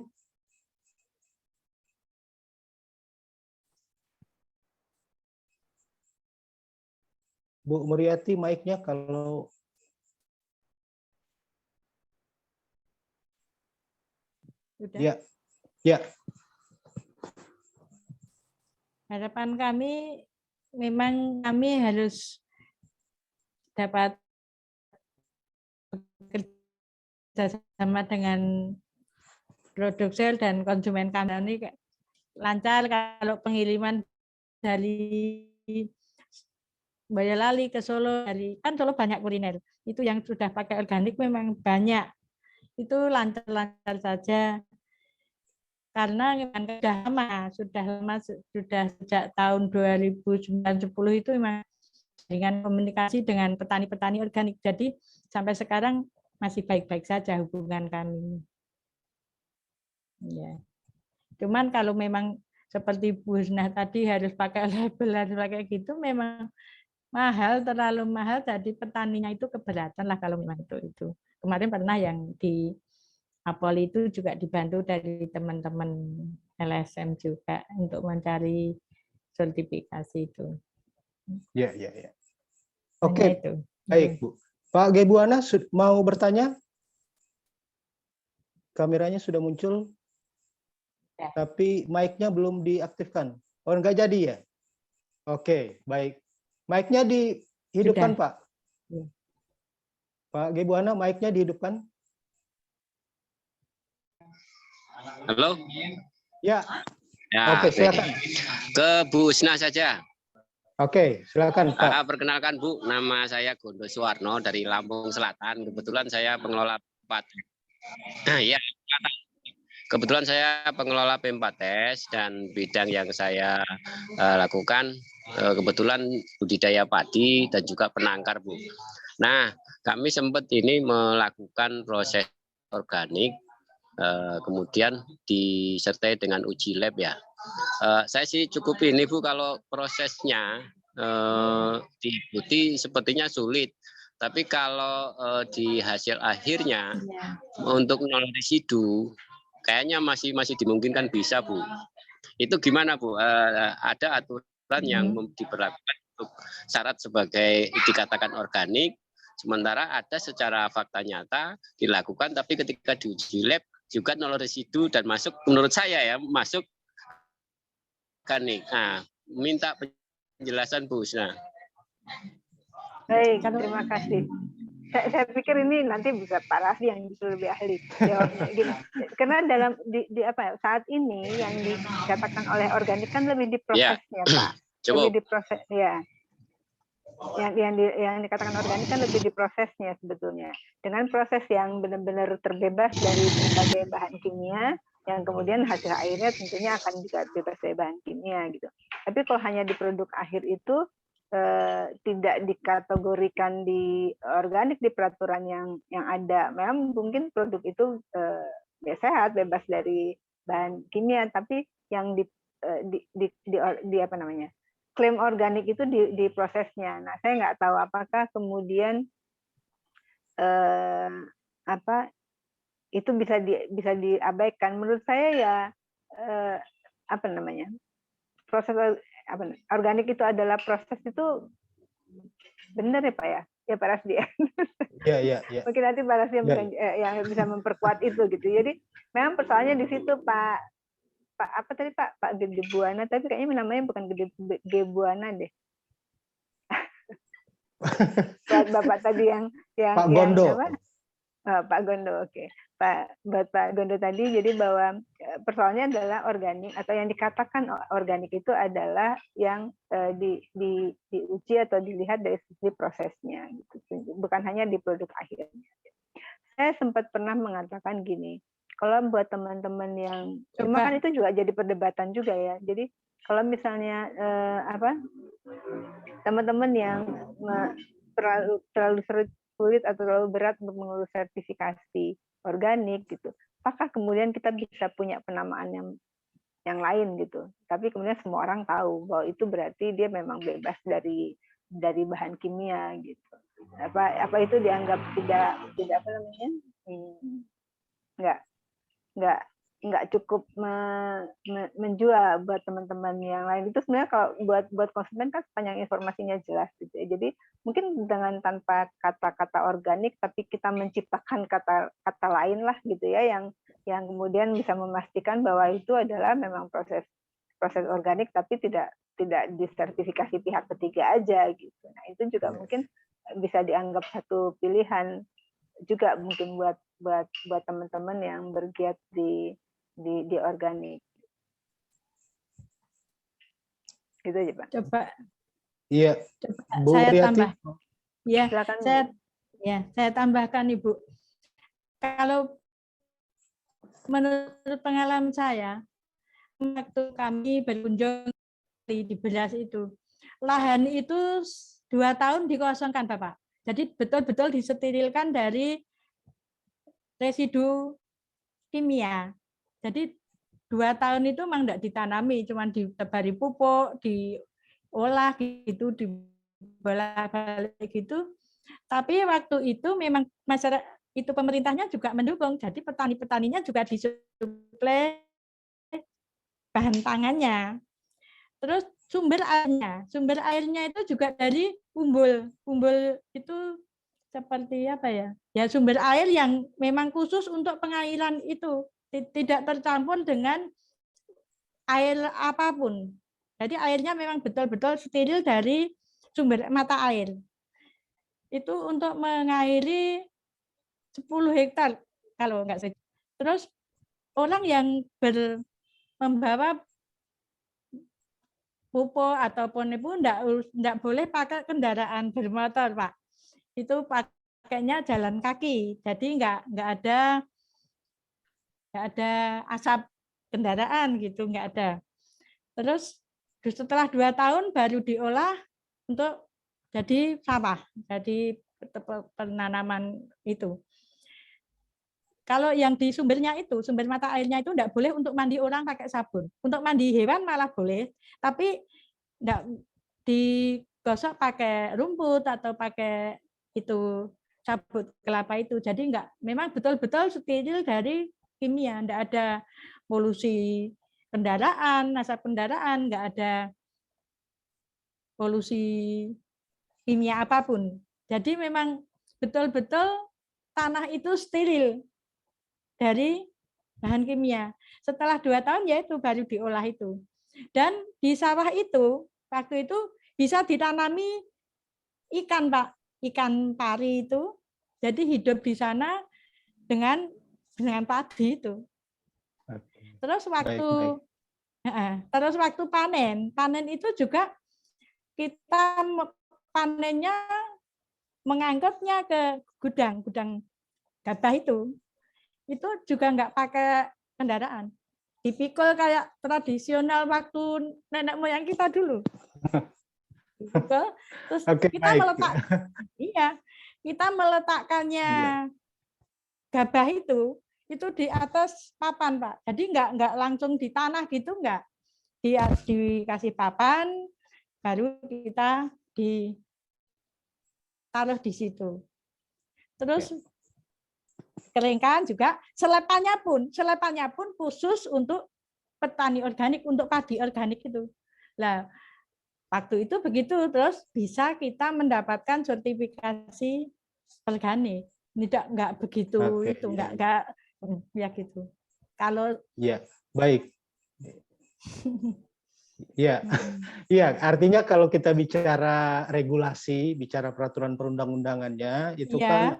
Bu Muriati, mic-nya kalau... Sudah. Ya, ya. Harapan kami memang kami harus dapat bekerja sama dengan produsen dan konsumen kami ini lancar. Kalau pengiriman dari Boyolali ke Solo, kan Solo banyak kuliner, itu yang sudah pakai organik memang banyak, itu lancar-lancar saja. Karena memang sudah lama, sudah sejak tahun 2009-10 itu memang dengan komunikasi dengan petani-petani organik. Jadi sampai sekarang masih baik-baik saja hubungan kami. Ya. Cuman kalau memang seperti Bu Husna tadi harus pakai label, harus pakai gitu, memang mahal, terlalu mahal. Jadi petaninya itu keberatan lah kalau memang itu. Kemarin pernah yang di Apol itu juga dibantu dari teman-teman LSM juga untuk mencari sertifikasi itu. Ya. Oke, itu. Baik Bu. Pak G. Buana mau bertanya? Kameranya sudah muncul, Ya. tapi mic-nya belum diaktifkan. Oh, enggak jadi ya? Oke, baik. Mic-nya dihidupkan, Pak. Ya. Pak G. Buana, mic-nya dihidupkan. Halo? Ya. Ya, Oke, silakan. Ke Bu Usna saja. Oke, silakan Pak. Perkenalkan Bu, nama saya Gondo Suwarno dari Lampung Selatan. Kebetulan saya pengelola P4. Ya, kebetulan saya pengelola P4S dan bidang yang saya lakukan kebetulan budidaya padi dan juga penangkar, Bu. Nah, kami sempat ini melakukan proses organik, kemudian disertai dengan uji lab ya. Saya sih cukup ini Bu, kalau prosesnya diikuti sepertinya sulit. Tapi kalau di hasil akhirnya untuk nol residu, kayaknya masih dimungkinkan bisa Bu. Itu gimana Bu? Ada aturan yang diberlakukan untuk syarat sebagai dikatakan organik, sementara ada secara fakta nyata dilakukan, tapi ketika diuji lab juga nol residu dan masuk, menurut saya ya, masuk organik. Nah, minta penjelasan Bu Usna. Baik, terima kasih. Saya pikir ini nanti bisa Pak Raffi yang justru lebih ahli jawabnya. Gini, karena dalam saat ini yang dikatakan oleh organik kan lebih diprosesnya Pak. Coba. Lebih diproses ya. Yang dikatakan organik kan lebih diprosesnya sebetulnya. Dengan proses yang benar-benar terbebas dari berbagai bahan kimia, yang kemudian hasil akhirnya tentunya akan juga bebas dari bahan kimia gitu. Tapi kalau hanya di produk akhir itu tidak dikategorikan di organik di peraturan yang ada. Memang mungkin produk itu sehat, bebas dari bahan kimia, tapi yang klaim organik itu di prosesnya. Nah, saya nggak tahu apakah kemudian itu bisa diabaikan. Menurut saya ya proses organik itu adalah proses itu benar ya Pak ya? Ya Pak Rasdi ya. Iya. Mungkin nanti Pak Rasdi yang bisa memperkuat itu gitu. Jadi memang persoalannya di situ Pak Gede Buana, tapi kayaknya namanya bukan Gede Buana deh. Bapak tadi yang Pak Gondo. Pak Gondo, oke. Pak Gondo tadi, jadi bahwa persoalannya adalah organik atau yang dikatakan organik itu adalah yang diuji atau dilihat dari sisi prosesnya, gitu. Bukan hanya di produk akhirnya. Saya sempat pernah mengatakan gini, kalau buat teman-teman yang cuma kan itu juga jadi perdebatan juga ya. Jadi kalau misalnya teman-teman yang terlalu sulit atau terlalu berat untuk mengurus sertifikasi organik gitu, apakah kemudian kita bisa punya penamaan yang lain gitu, tapi kemudian semua orang tahu bahwa itu berarti dia memang bebas dari bahan kimia gitu. Apa itu dianggap tidak nggak cukup menjual buat teman-teman yang lain. Itu sebenarnya kalau buat konsumen kan sepanjang informasinya jelas gitu ya. Jadi mungkin dengan tanpa kata-kata organik tapi kita menciptakan kata lain lah gitu ya yang kemudian bisa memastikan bahwa itu adalah memang proses organik tapi tidak disertifikasi pihak ketiga aja gitu. Nah, itu juga mungkin bisa dianggap satu pilihan juga mungkin buat teman-teman yang bergiat di organik. Gitu aja, Pak. Coba. Iya. Bu Saya Riyati. tambah. Ya, silakan. Saya tambahkan Ibu. Kalau menurut pengalaman saya, waktu kami berkunjung di Beras itu, lahan itu 2 tahun dikosongkan, Bapak. Jadi betul-betul disterilkan dari residu kimia. Jadi 2 tahun itu memang tidak ditanami, cuma ditebari pupuk, diolah gitu, dibolak-balik gitu. Tapi waktu itu memang masyarakat itu pemerintahnya juga mendukung. Jadi petani-petaninya juga disuplai bahan pangannya. Terus sumber airnya itu juga dari umbul itu seperti apa ya? Ya sumber air yang memang khusus untuk pengairan itu, tidak tercampur dengan air apapun. Jadi airnya memang betul-betul steril dari sumber mata air. Itu untuk mengairi 10 hektar kalau enggak saja. Terus orang yang membawa pupuk ataupun itu enggak boleh pakai kendaraan bermotor, Pak. Itu pakainya jalan kaki. Jadi enggak ada asap kendaraan gitu, enggak ada. Terus setelah 2 tahun baru diolah untuk jadi sawah, jadi penanaman itu. Kalau yang di sumbernya itu, sumber mata airnya itu enggak boleh untuk mandi orang pakai sabun. Untuk mandi hewan malah boleh, tapi enggak digosok pakai rumput atau pakai itu sabut kelapa itu. Jadi enggak, memang betul-betul steril dari kimia, enggak ada polusi kendaraan, asap kendaraan, enggak ada polusi kimia apapun. Jadi memang betul-betul tanah itu steril dari bahan kimia. Setelah 2 tahun ya itu baru diolah itu. Dan di sawah itu waktu itu bisa ditanami ikan, Pak, ikan pari itu. Jadi hidup di sana dengan padi itu. Terus waktu panen itu juga kita panennya mengangkutnya ke gudang gabah itu juga nggak pakai kendaraan, dipikul kayak tradisional waktu nenek moyang kita dulu. Terus kita meletakkannya gabah itu di atas papan, Pak. Jadi nggak langsung di tanah gitu, nggak. Dikasih papan, baru kita ditaruh di situ. Terus keringkan juga, selepannya pun khusus untuk petani organik, untuk padi organik itu. Nah, waktu itu begitu, terus bisa kita mendapatkan sertifikasi organik. Enggak begitu itu, enggak ya gitu. Kalau baik. Iya, artinya kalau kita bicara regulasi, bicara peraturan perundang-undangannya, itu kan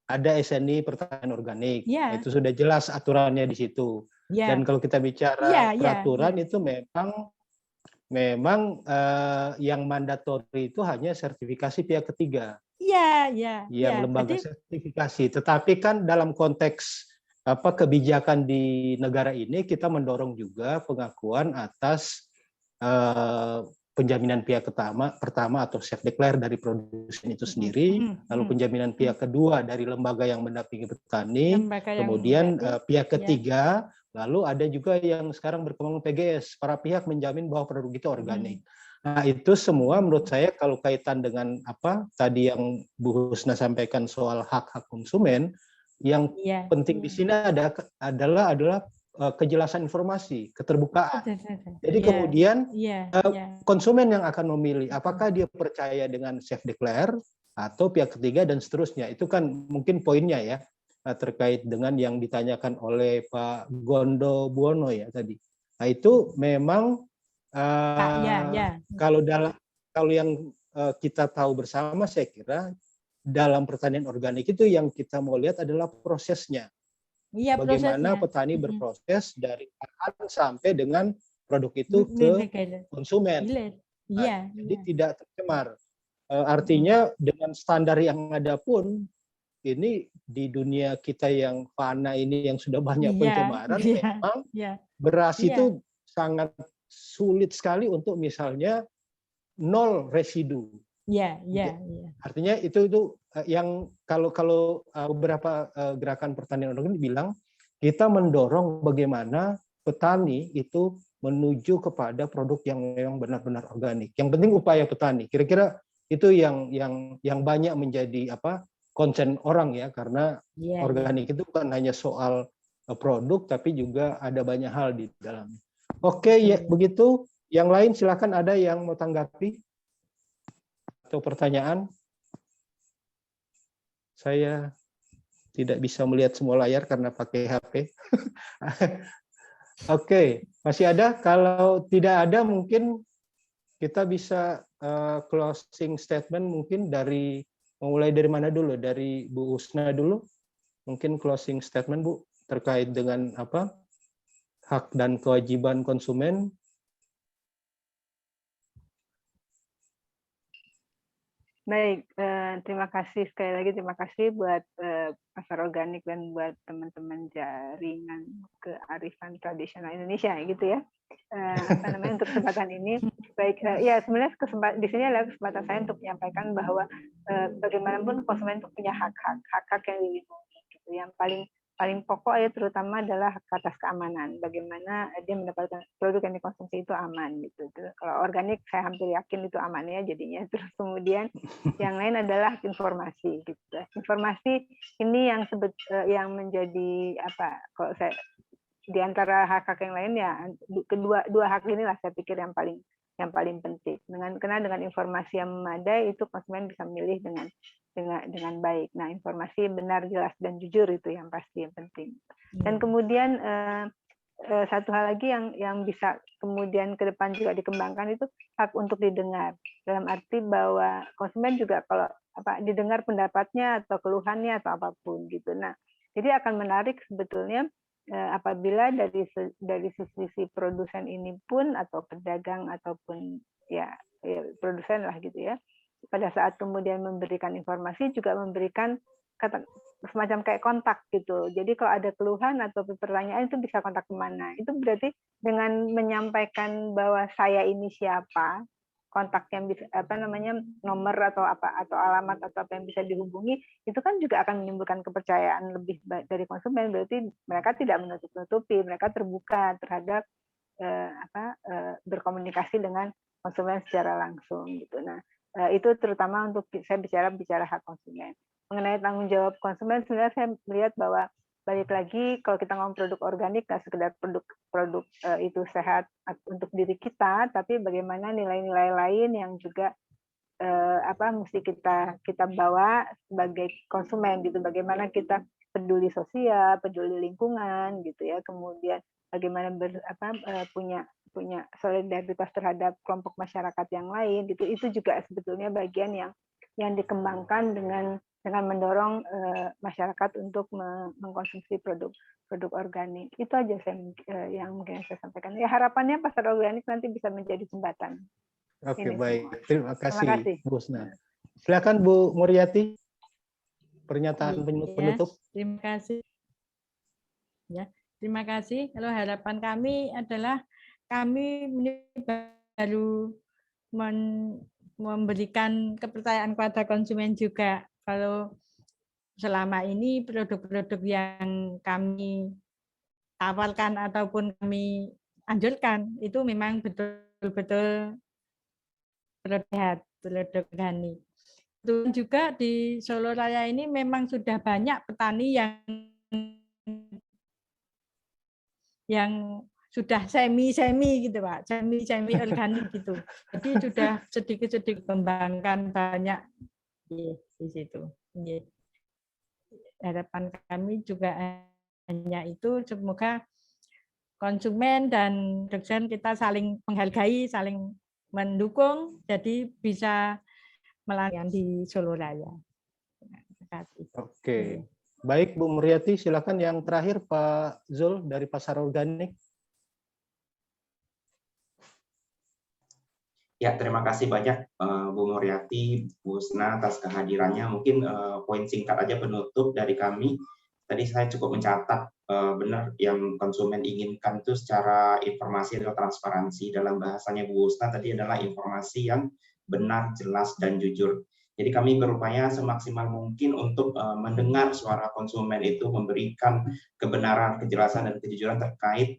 ada SNI pertanian organik. Itu sudah jelas aturannya di situ. Dan kalau kita bicara peraturan itu memang yang mandatori itu hanya sertifikasi pihak ketiga. Yang lembaga sertifikasi. Tetapi kan dalam konteks kebijakan di negara ini kita mendorong juga pengakuan atas penjaminan pihak pertama atau self declare dari produsen itu sendiri, lalu penjaminan pihak kedua dari lembaga yang mendampingi petani, kemudian pihak ketiga, lalu ada juga yang sekarang berkembang PGS, para pihak menjamin bahwa produk itu organik. Nah, itu semua menurut saya kalau kaitan dengan tadi yang Bu Husna sampaikan soal hak-hak konsumen, yang penting di sini adalah kejelasan informasi, keterbukaan. Jadi kemudian konsumen yang akan memilih apakah dia percaya dengan self declare atau pihak ketiga dan seterusnya. Itu kan mungkin poinnya ya, terkait dengan yang ditanyakan oleh Pak Gondo Buwono ya tadi. Nah, itu memang kalau yang kita tahu bersama, saya kira dalam pertanian organik itu yang kita mau lihat adalah prosesnya. Bagaimana petani berproses dari bahan sampai dengan produk itu ke konsumen. Jadi tidak tercemar. Artinya dengan standar yang ada pun, ini di dunia kita yang fana ini yang sudah banyak pencemaran, memang beras itu sangat sulit sekali untuk misalnya 0 residu. Artinya itu yang kalau beberapa gerakan pertanian organik bilang kita mendorong bagaimana petani itu menuju kepada produk yang memang benar-benar organik. Yang penting upaya petani. Kira-kira itu yang banyak menjadi concern orang ya, karena organik itu bukan hanya soal produk tapi juga ada banyak hal di dalamnya. Oke, ya begitu. Yang lain silakan, ada yang mau tanggapi atau pertanyaan? Saya tidak bisa melihat semua layar karena pakai HP. Oke, masih ada? Kalau tidak ada mungkin kita bisa closing statement mungkin mulai dari mana dulu? Dari Bu Husna dulu. Mungkin closing statement, Bu. terkait dengan hak dan kewajiban konsumen. Baik, terima kasih sekali lagi, terima kasih buat Pasar Organik dan buat teman-teman jaringan kearifan tradisional Indonesia gitu ya. Untuk kesempatan ini. Baik, ya sebenarnya di sini adalah kesempatan saya untuk menyampaikan bahwa bagaimanapun konsumen itu punya hak-hak yang dilindungi gitu. Yang paling pokok ya terutama adalah hak atas keamanan. Bagaimana dia mendapatkan produk yang dikonsumsi itu aman gitu. Kalau organik saya hampir yakin itu aman ya jadinya. Terus kemudian yang lain adalah informasi gitu. Informasi ini yang menjadi kalau saya di antara hak-hak yang lain ya dua hak inilah saya pikir yang paling penting. Karena dengan informasi yang memadai itu konsumen bisa memilih dengan baik. Nah, informasi benar, jelas, dan jujur itu yang pasti yang penting. Dan kemudian satu hal lagi yang bisa kemudian ke depan juga dikembangkan itu hak untuk didengar. Dalam arti bahwa konsumen juga kalau didengar pendapatnya atau keluhannya atau apapun gitu. Nah, jadi akan menarik sebetulnya apabila dari sisi produsen ini pun atau pedagang ataupun ya produsen lah gitu ya. Pada saat kemudian memberikan informasi juga memberikan semacam kayak kontak gitu. Jadi kalau ada keluhan atau pertanyaan itu bisa kontak kemana. Itu berarti dengan menyampaikan bahwa saya ini siapa, kontak yang bisa nomor atau alamat atau apa yang bisa dihubungi, itu kan juga akan menimbulkan kepercayaan lebih dari konsumen. Berarti mereka tidak menutup-nutupi, mereka terbuka terhadap berkomunikasi dengan konsumen secara langsung gitu. Nah, itu terutama untuk saya bicara hak konsumen. Mengenai tanggung jawab konsumen, sebenarnya saya melihat bahwa balik lagi kalau kita ngomong produk organik nggak sekedar produk itu sehat untuk diri kita, tapi bagaimana nilai-nilai lain yang juga mesti kita bawa sebagai konsumen gitu. Bagaimana kita peduli sosial, peduli lingkungan gitu ya. Kemudian bagaimana punya solidaritas terhadap kelompok masyarakat yang lain gitu. Itu juga sebetulnya bagian yang dikembangkan dengan mendorong masyarakat untuk mengkonsumsi produk organik. Itu aja yang mungkin saya sampaikan. Ya harapannya pasar organik nanti bisa menjadi jembatan. Oke, baik. Terima kasih, Bu Husna. Silakan Bu Muriati. Pernyataan penutup. Terima kasih. Ya, terima kasih. Kalau harapan kami adalah kami baru memberikan kepercayaan kepada konsumen juga. Kalau selama ini produk-produk yang kami tawarkan ataupun kami anjurkan itu memang betul-betul produk organik. Itu juga di Solo Raya ini memang sudah banyak petani yang sudah semi gitu Pak, semi organik gitu. Jadi sudah sedikit-sedikit kembangkan banyak di situ. Harapan kami juga hanya itu, semoga konsumen dan produsen kita saling menghargai, saling mendukung, jadi bisa melayani di Solo Raya. Terima kasih. Oke, baik Bu Muriati, silakan yang terakhir Pak Zul dari Pasar Organik. Ya, terima kasih banyak Bu Muriati, Bu Husna atas kehadirannya. Mungkin poin singkat aja penutup dari kami. Tadi saya cukup mencatat benar yang konsumen inginkan itu secara informasi atau transparansi. Dalam bahasanya Bu Husna tadi adalah informasi yang benar, jelas, dan jujur. Jadi kami berupaya semaksimal mungkin untuk mendengar suara konsumen itu, memberikan kebenaran, kejelasan, dan kejujuran terkait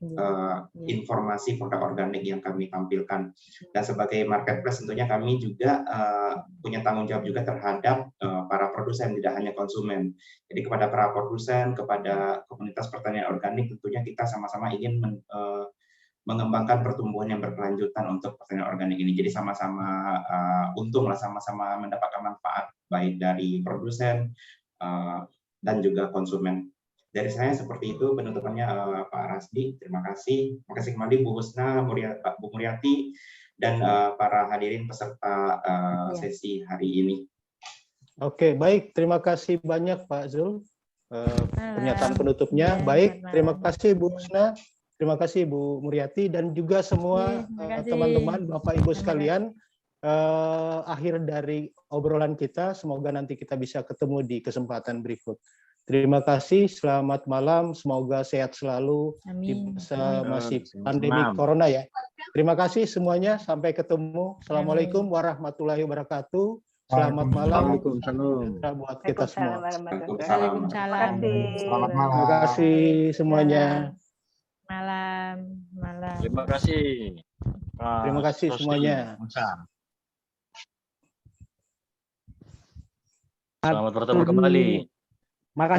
informasi produk organik yang kami tampilkan. Dan sebagai marketplace tentunya kami juga punya tanggung jawab juga terhadap para produsen, tidak hanya konsumen. Jadi kepada para produsen, kepada komunitas pertanian organik, tentunya kita sama-sama ingin mengembangkan pertumbuhan yang berkelanjutan untuk pertanian organik ini. Jadi sama-sama untung lah, sama-sama mendapatkan manfaat baik dari produsen dan juga konsumen. Dari saya seperti itu penutupannya Pak Rasdi. Terima kasih. Terima kasih kembali Bu Husna, Bu Muriati, dan para hadirin peserta sesi hari ini. Oke, baik. Terima kasih banyak Pak Zul. pernyataan penutupnya. Baik, terima kasih Bu Husna, terima kasih Bu Muryati, dan juga semua teman-teman, Bapak Ibu sekalian. Akhir dari obrolan kita, semoga nanti kita bisa ketemu di kesempatan berikut. Terima kasih, selamat malam, semoga sehat selalu di masa masih pandemi corona ya. Terima kasih semuanya, sampai ketemu. Assalamualaikum warahmatullahi wabarakatuh. Selamat malam buat kita semua. Waalaikumsalam. Selamat malam. Terima kasih semuanya. Malam. Terima kasih. Terima kasih semuanya. Selamat bertemu kembali. Makasih.